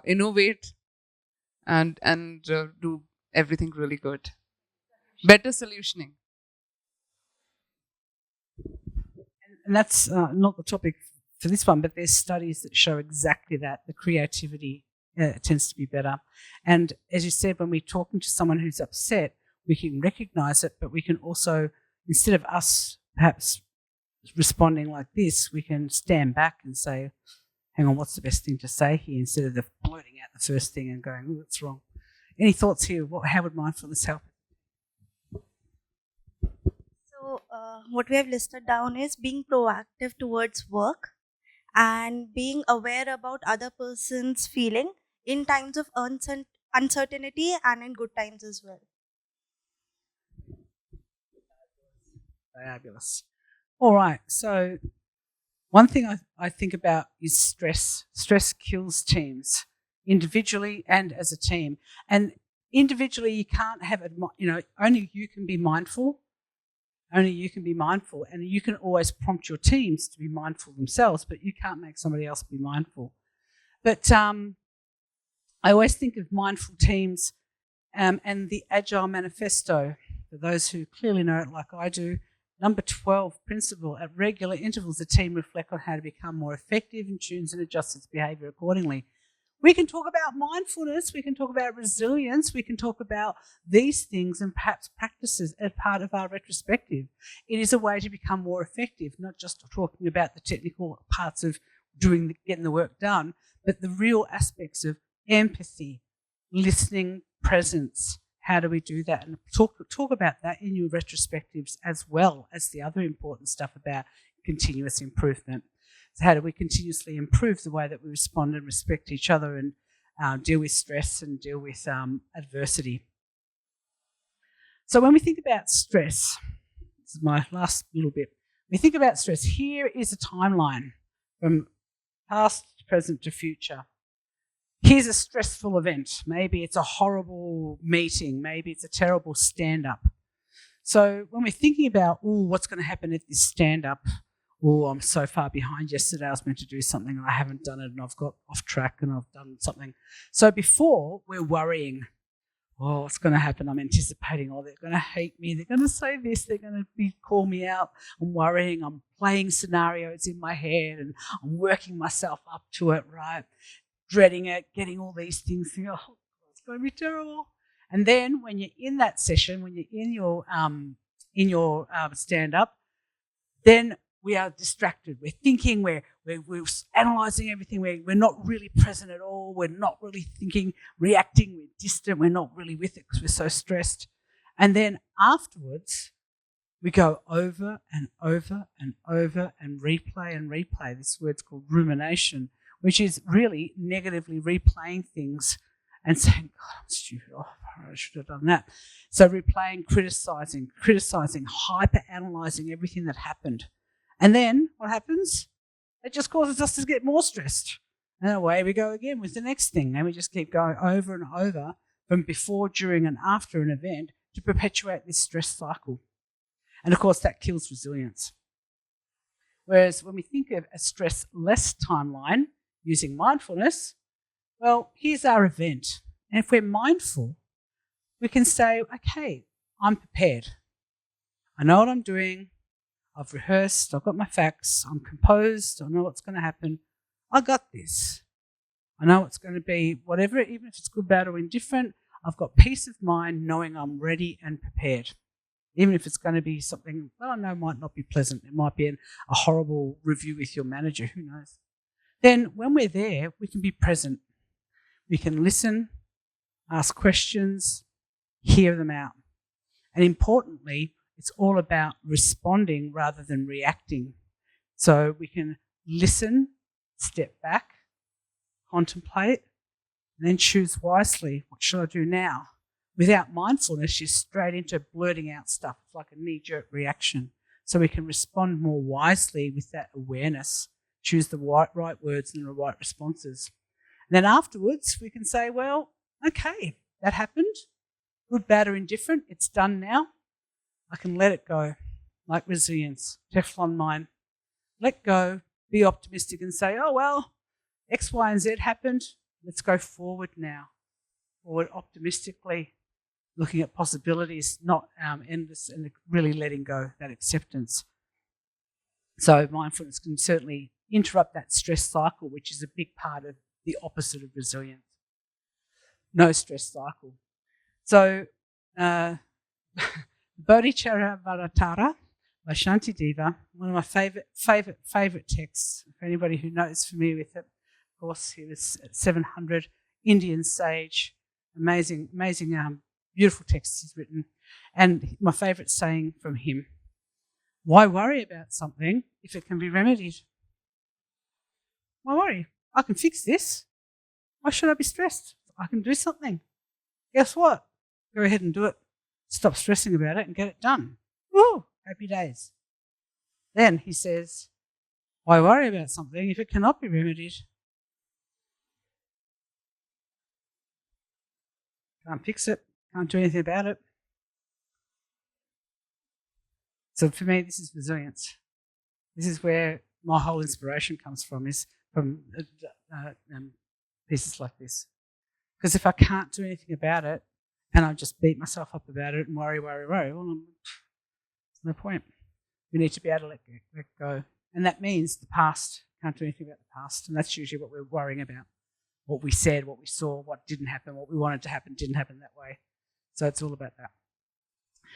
innovate, and do everything really good. Better solutioning. And that's not the topic for this one, but there's studies that show exactly that. The creativity tends to be better. And as you said, when we're talking to someone who's upset, we can recognize it, but we can also, instead of us perhaps responding like this, we can stand back and say, hang on, what's the best thing to say here, instead of blurting out the first thing and going, oh, that's wrong. Any thoughts here? How would mindfulness help? So what we have listed down is being proactive towards work and being aware about other person's feeling in times of uncertainty and in good times as well. Fabulous. All right, so one thing I think about is stress. Stress kills teams, individually and as a team. And individually, you can't have it, only you can be mindful. Only you can be mindful. And you can always prompt your teams to be mindful themselves, but you can't make somebody else be mindful. But I always think of mindful teams and the Agile Manifesto, for those who clearly know it like I do. Number 12 principle, at regular intervals, the team reflect on how to become more effective and tunes and adjusts its behaviour accordingly. We can talk about mindfulness, we can talk about resilience, we can talk about these things and perhaps practices as part of our retrospective. It is a way to become more effective, not just talking about the technical parts of getting the work done, but the real aspects of empathy, listening, presence. How do we do that? And talk about that in your retrospectives as well as the other important stuff about continuous improvement. So how do we continuously improve the way that we respond and respect each other and deal with stress and deal with adversity? So when we think about stress, this is my last little bit. When we think about stress, here is a timeline from past, present to future. Here's a stressful event. Maybe it's a horrible meeting. Maybe it's a terrible stand-up. So when we're thinking about, what's going to happen at this stand-up? I'm so far behind. Yesterday I was meant to do something and I haven't done it and I've got off track and I've done something. So before we're worrying, what's going to happen? I'm anticipating, they're going to hate me. They're going to say this. They're going to call me out. I'm worrying. I'm playing scenarios in my head and I'm working myself up to it, right? Dreading it, getting all these things, thinking, it's going to be terrible. And then when you're in that session, when you're in your stand-up, then we are distracted. We're thinking, we're analysing everything. We're not really present at all. We're not really thinking, reacting. We're distant. We're not really with it because we're so stressed. And then afterwards, we go over and over and over and replay. This word's called rumination, which is really negatively replaying things and saying, God, I'm stupid. I should have done that. So replaying, criticising, hyper-analysing everything that happened. And then what happens? It just causes us to get more stressed. And away we go again with the next thing. And we just keep going over and over from before, during, and after an event to perpetuate this stress cycle. And of course, that kills resilience. Whereas when we think of a stress-less timeline using mindfulness, well, here's our event. And if we're mindful, we can say, okay, I'm prepared. I know what I'm doing. I've rehearsed. I've got my facts. I'm composed. I know what's going to happen. I got this. I know it's going to be whatever, even if it's good, bad, or indifferent. I've got peace of mind knowing I'm ready and prepared. Even if it's going to be something, well, I know might not be pleasant. It might be a horrible review with your manager. Who knows? Then when we're there, we can be present. We can listen, ask questions, hear them out. And importantly, it's all about responding rather than reacting. So we can listen, step back, contemplate, and then choose wisely. What shall I do now? Without mindfulness, you're straight into blurting out stuff. It's like a knee-jerk reaction. So we can respond more wisely with that awareness, choose the right words and the right responses. And then afterwards, we can say, well, okay, that happened. Good, bad, or indifferent. It's done now. I can let it go, like resilience, Teflon mind. Let go, be optimistic and say, oh, well, X, Y, and Z happened. Let's go forward now. Forward optimistically, looking at possibilities, not endless, and really letting go, that acceptance. So mindfulness can certainly interrupt that stress cycle, which is a big part of the opposite of resilience. No stress cycle. So Bodhicharyavatara by Shantideva, one of my favourite texts. For anybody who knows, familiar with it, of course, he was 700, Indian sage, amazing, beautiful texts he's written. And my favourite saying from him, why worry about something if it can be remedied? Why worry? I can fix this. Why should I be stressed? I can do something. Guess what? Go ahead and do it. Stop stressing about it and get it done. Woo! Happy days. Then he says, why worry about something if it cannot be remedied? Can't fix it. Can't do anything about it. So for me, this is resilience. This is where my whole inspiration comes from, is from pieces like this. Because if I can't do anything about it, and I just beat myself up about it and worry, well, there's no point. We need to be able to let go. And that means the past. Can't do anything about the past. And that's usually what we're worrying about. What we said, what we saw, what didn't happen, what we wanted to happen didn't happen that way. So it's all about that.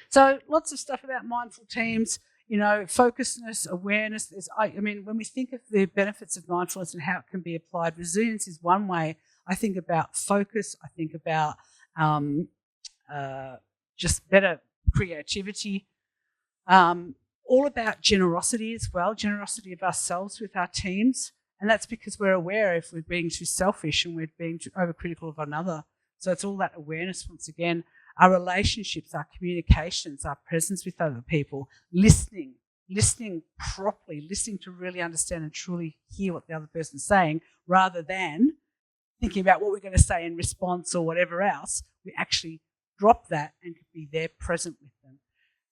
So lots of stuff about mindful teams, focusness, awareness. When we think of the benefits of mindfulness and how it can be applied, resilience is one way. I think about focus. I think about just better creativity. All about generosity as well, generosity of ourselves with our teams. And that's because we're aware if we're being too selfish and we're being too overcritical of another. So it's all that awareness once again. Our relationships, our communications, our presence with other people, listening properly, listening to really understand and truly hear what the other person's saying, rather than thinking about what we're going to say in response or whatever else. We actually drop that and be there present with them.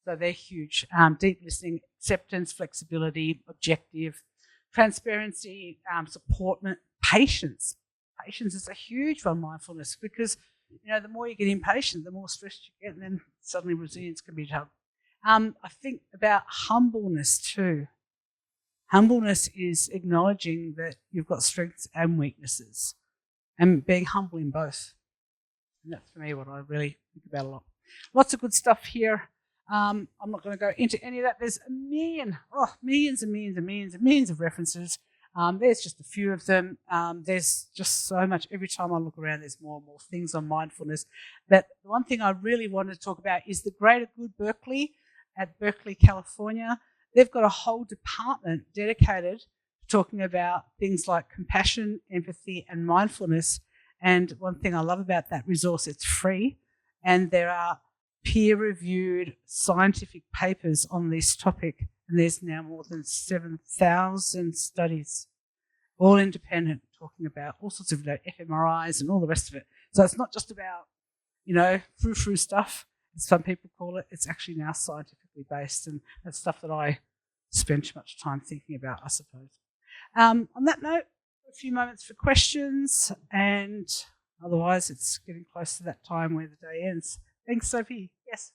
So they're huge. Deep listening, acceptance, flexibility, objective, transparency, support, patience. Patience is a huge one, mindfulness, because the more you get impatient, the more stressed you get, and then suddenly resilience can be tough. I think about humbleness too. Humbleness is acknowledging that you've got strengths and weaknesses, and being humble in both. And that's for me what I really think about a lot. Lots of good stuff here. I'm not going to go into any of that. There's millions and millions of references. There's just a few of them. There's just so much. Every time I look around, there's more and more things on mindfulness. But the one thing I really wanted to talk about is the Greater Good Berkeley at Berkeley, California. They've got a whole department dedicated to talking about things like compassion, empathy, and mindfulness. And one thing I love about that resource, it's free, and there are peer-reviewed scientific papers on this topic, and there's now more than 7,000 studies, all independent, talking about all sorts of fMRIs and all the rest of it. So it's not just about, frou-frou stuff, as some people call it. It's actually now scientifically based, and that's stuff that I spend too much time thinking about, I suppose. On that note, a few moments for questions, and otherwise it's getting close to that time where the day ends. Thanks, Sophie. Yes.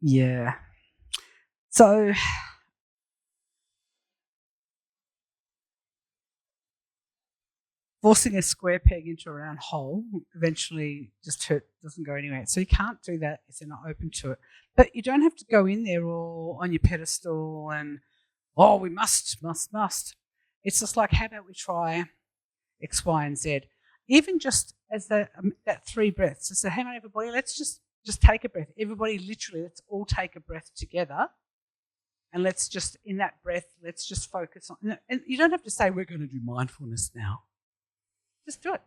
Yeah. So forcing a square peg into a round hole eventually just doesn't go anywhere. So you can't do that if they're not open to it. But you don't have to go in there all on your pedestal and, we must. It's just like, how about we try X, Y, and Z? Even just as that 3 breaths. So hang on, everybody, let's just take a breath. Everybody, literally, let's all take a breath together. And let's just, in that breath, let's just focus on, and you don't have to say, we're going to do mindfulness now. Just do it.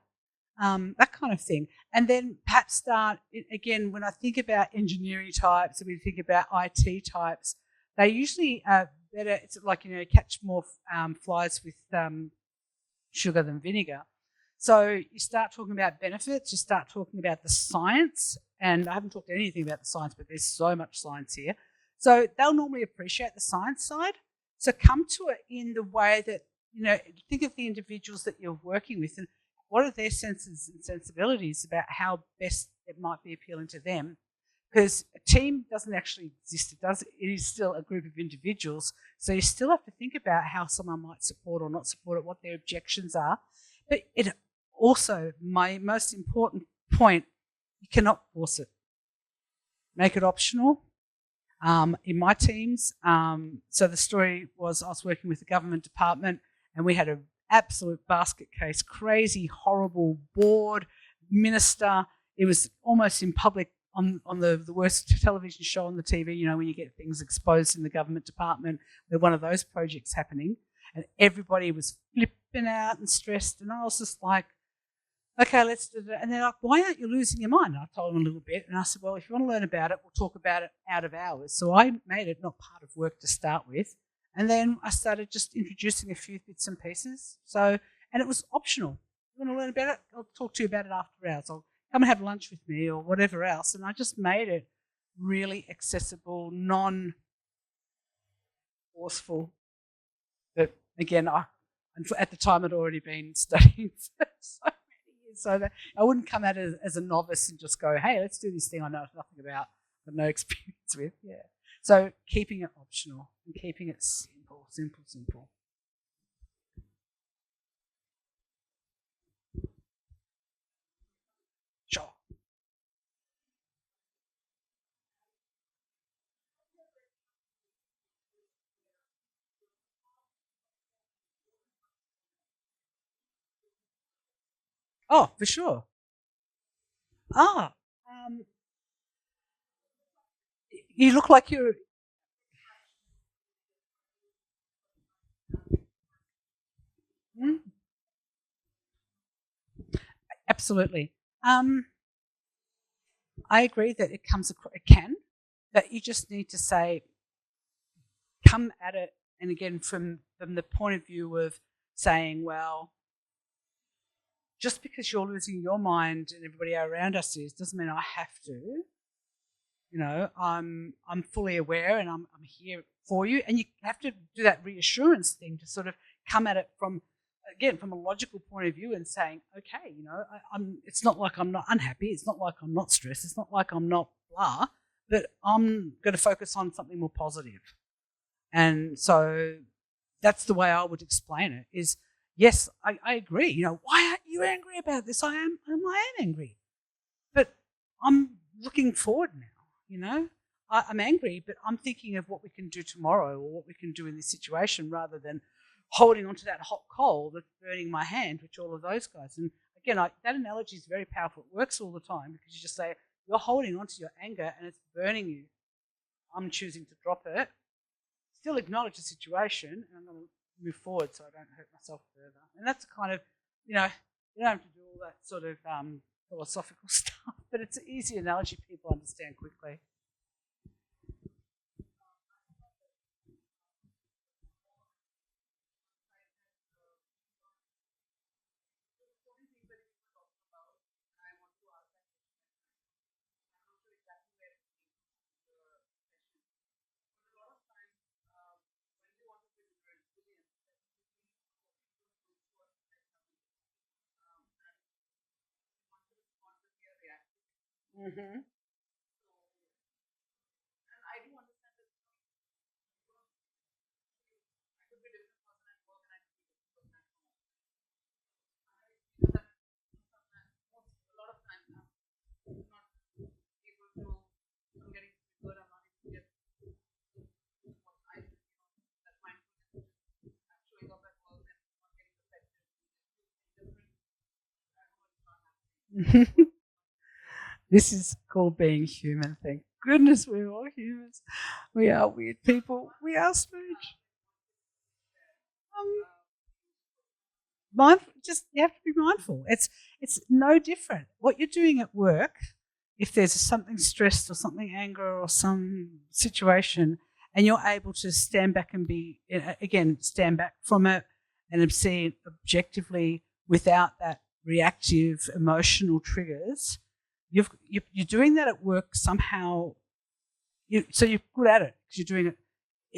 That kind of thing. And then perhaps start, again, when I think about engineering types, and we think about IT types, they usually are better, it's like, catch more flies with sugar than vinegar. So you start talking about benefits, you start talking about the science, and I haven't talked anything about the science, but there's so much science here. So they'll normally appreciate the science side. So come to it in the way that, think of the individuals that you're working with and what are their senses and sensibilities about how best it might be appealing to them. Because a team doesn't actually exist. It is still a group of individuals. So you still have to think about how someone might support or not support it, what their objections are. But it also, my most important point, you cannot force it. Make it optional. In my teams, so the story was I was working with the government department and we had an absolute basket case, crazy, horrible board, minister. It was almost in public on the worst television show on the TV, when you get things exposed in the government department, where one of those projects happening, and everybody was flipping out and stressed, and I was just like, okay, let's do that. And they're like, why aren't you losing your mind? And I told them a little bit, and I said, well, if you want to learn about it, we'll talk about it out of hours. So I made it not part of work to start with, and then I started just introducing a few bits and pieces. So, and it was optional. You want to learn about it? I'll talk to you about it after hours. I'll come and have lunch with me or whatever else. And I just made it really accessible, non-forceful. But again, at the time I'd already been studying for so many years, so that I wouldn't come at it as a novice and just go, hey, let's do this thing I know nothing about, got no experience with. Yeah. So keeping it optional and keeping it simple. Sure. Oh, for sure. Ah, you look like you're. Hmm? Absolutely. I agree that it can, but you just need to say, come at it, and again from the point of view of saying, well, just because you're losing your mind and everybody around us is, doesn't mean I have to. I'm fully aware and I'm here for you, and you have to do that reassurance thing to sort of come at it from a logical point of view and saying, okay, it's not like I'm not unhappy, it's not like I'm not stressed, it's not like I'm not blah, but I'm going to focus on something more positive. And so that's the way I would explain it is, yes, I agree. Why aren't you angry about this? I am angry. But I'm looking forward now, I'm angry, but I'm thinking of what we can do tomorrow or what we can do in this situation rather than holding onto that hot coal that's burning my hand, which all of those guys. And again, that analogy is very powerful. It works all the time because you just say, you're holding on to your anger and it's burning you. I'm choosing to drop it. Still acknowledge the situation, and I'm going to move forward so I don't hurt myself further. And that's kind of, you don't have to do all that sort of philosophical stuff, but it's an easy analogy people understand quickly. Mm-hmm. This is called being human. Thank goodness we're all humans. We are weird people. We are strange. Just you have to be mindful. It's no different. What you're doing at work, if there's something stressed or something anger or some situation, and you're able to stand back and stand back from it and see it objectively without that reactive emotional triggers. You're doing that at work somehow. So you're good at it because you're doing it.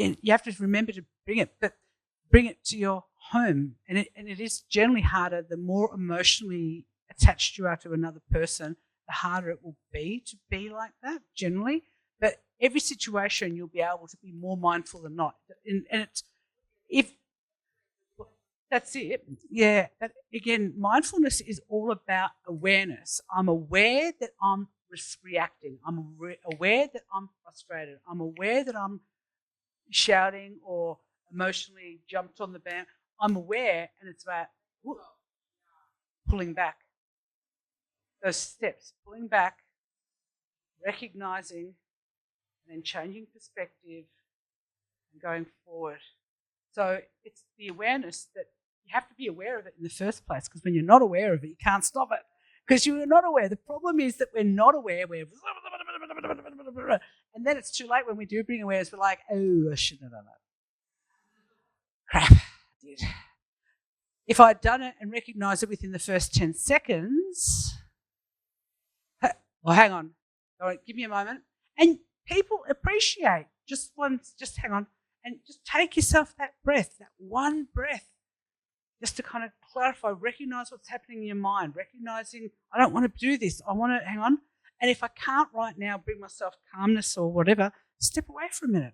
And you have to remember to bring it to your home, and it is generally harder. The more emotionally attached you are to another person, the harder it will be to be like that generally. But every situation you'll be able to be more mindful than not. And it's if that's it. Yeah. But again, mindfulness is all about awareness. I'm aware that I'm reacting. I'm aware that I'm frustrated. I'm aware that I'm shouting or emotionally jumped on the band. I'm aware, and it's about pulling back. Those steps, pulling back, recognizing, and then changing perspective and going forward. So it's the awareness that you have to be aware of it in the first place, because when you're not aware of it, you can't stop it because you're not aware. The problem is that we're not aware. And then it's too late when we do bring awareness. We're like, oh, I shouldn't have done that. Crap, I did. If I'd done it and recognised it within the first 10 seconds, well, hang on. All right, give me a moment. And people appreciate just hang on, and just take yourself that breath, that one breath, just to kind of clarify, recognise what's happening in your mind, recognising I don't want to do this. I want to hang on. And if I can't right now bring myself calmness or whatever, step away for a minute.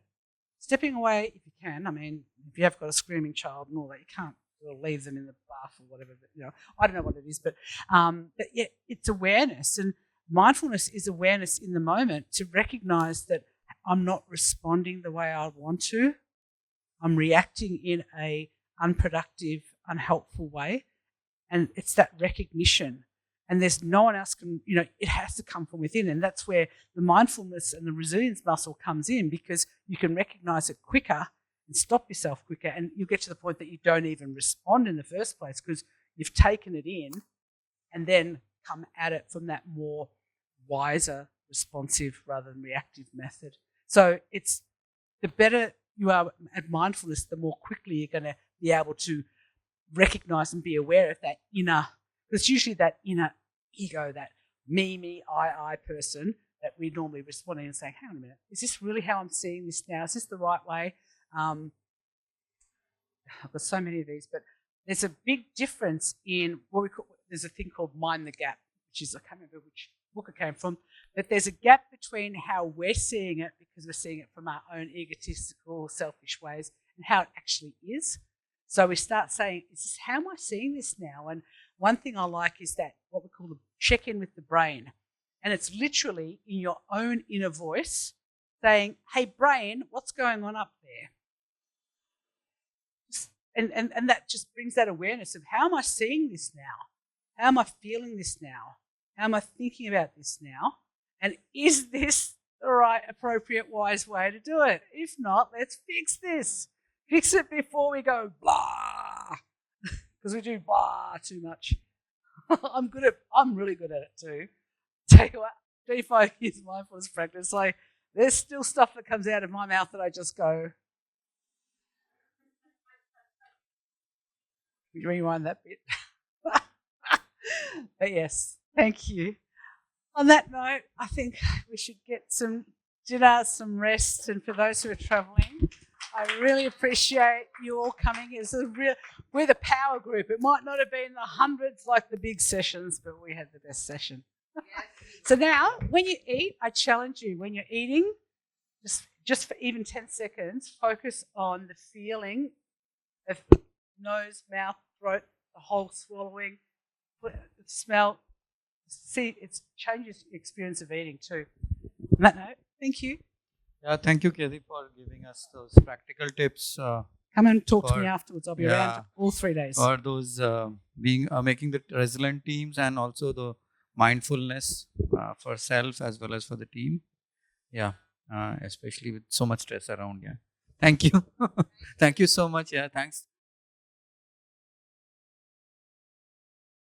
Stepping away, if you can. I mean, if you have got a screaming child and all that, you can't leave them in the bath or whatever. But, I don't know what it is, but yeah, it's awareness. And mindfulness is awareness in the moment to recognise that I'm not responding the way I want to. I'm reacting in a unproductive, unhelpful way. And it's that recognition. And there's no one else can, it has to come from within. And that's where the mindfulness and the resilience muscle comes in, because you can recognise it quicker and stop yourself quicker. And you get to the point that you don't even respond in the first place because you've taken it in and then come at it from that more wiser, responsive rather than reactive method. So it's the better you are at mindfulness, the more quickly you're going to be able to recognise and be aware of that inner, because usually that inner ego, that me, I person that we normally respond in and saying, hang on a minute, is this really how I'm seeing this now? Is this the right way? I've got so many of these, but there's a big difference in what we call, there's a thing called mind the gap, which is, I can't remember which book it came from, but there's a gap between how we're seeing it, because we're seeing it from our own egotistical, selfish ways, and how it actually is. So we start saying, how am I seeing this now? And one thing I like is that what we call the check-in with the brain. And it's literally in your own inner voice saying, hey, brain, what's going on up there? And that just brings that awareness of, how am I seeing this now? How am I feeling this now? How am I thinking about this now? And is this the right, appropriate, wise way to do it? If not, let's fix this. Fix it before we go blah, because we do blah too much. I'm really good at it too. Tell you what, 25 years mindfulness practice, like there's still stuff that comes out of my mouth that I just go. You rewind that bit. But yes, thank you. On that note, I think we should get some dinner, some rest, and for those who are travelling, I really appreciate you all coming. We're the power group. It might not have been the hundreds like the big sessions, but we had the best session. So now, when you eat, I challenge you, when you're eating, just for even 10 seconds, focus on the feeling of nose, mouth, throat, the whole swallowing, smell. See, it changes the experience of eating too. On that note, thank you. Yeah, thank you, Kathy, for giving us those practical tips. Come and talk to me afterwards. I'll be around all 3 days. For those making the resilient teams and also the mindfulness for self as well as for the team. Yeah, especially with so much stress around. Yeah, thank you. Thank you so much. Yeah, thanks.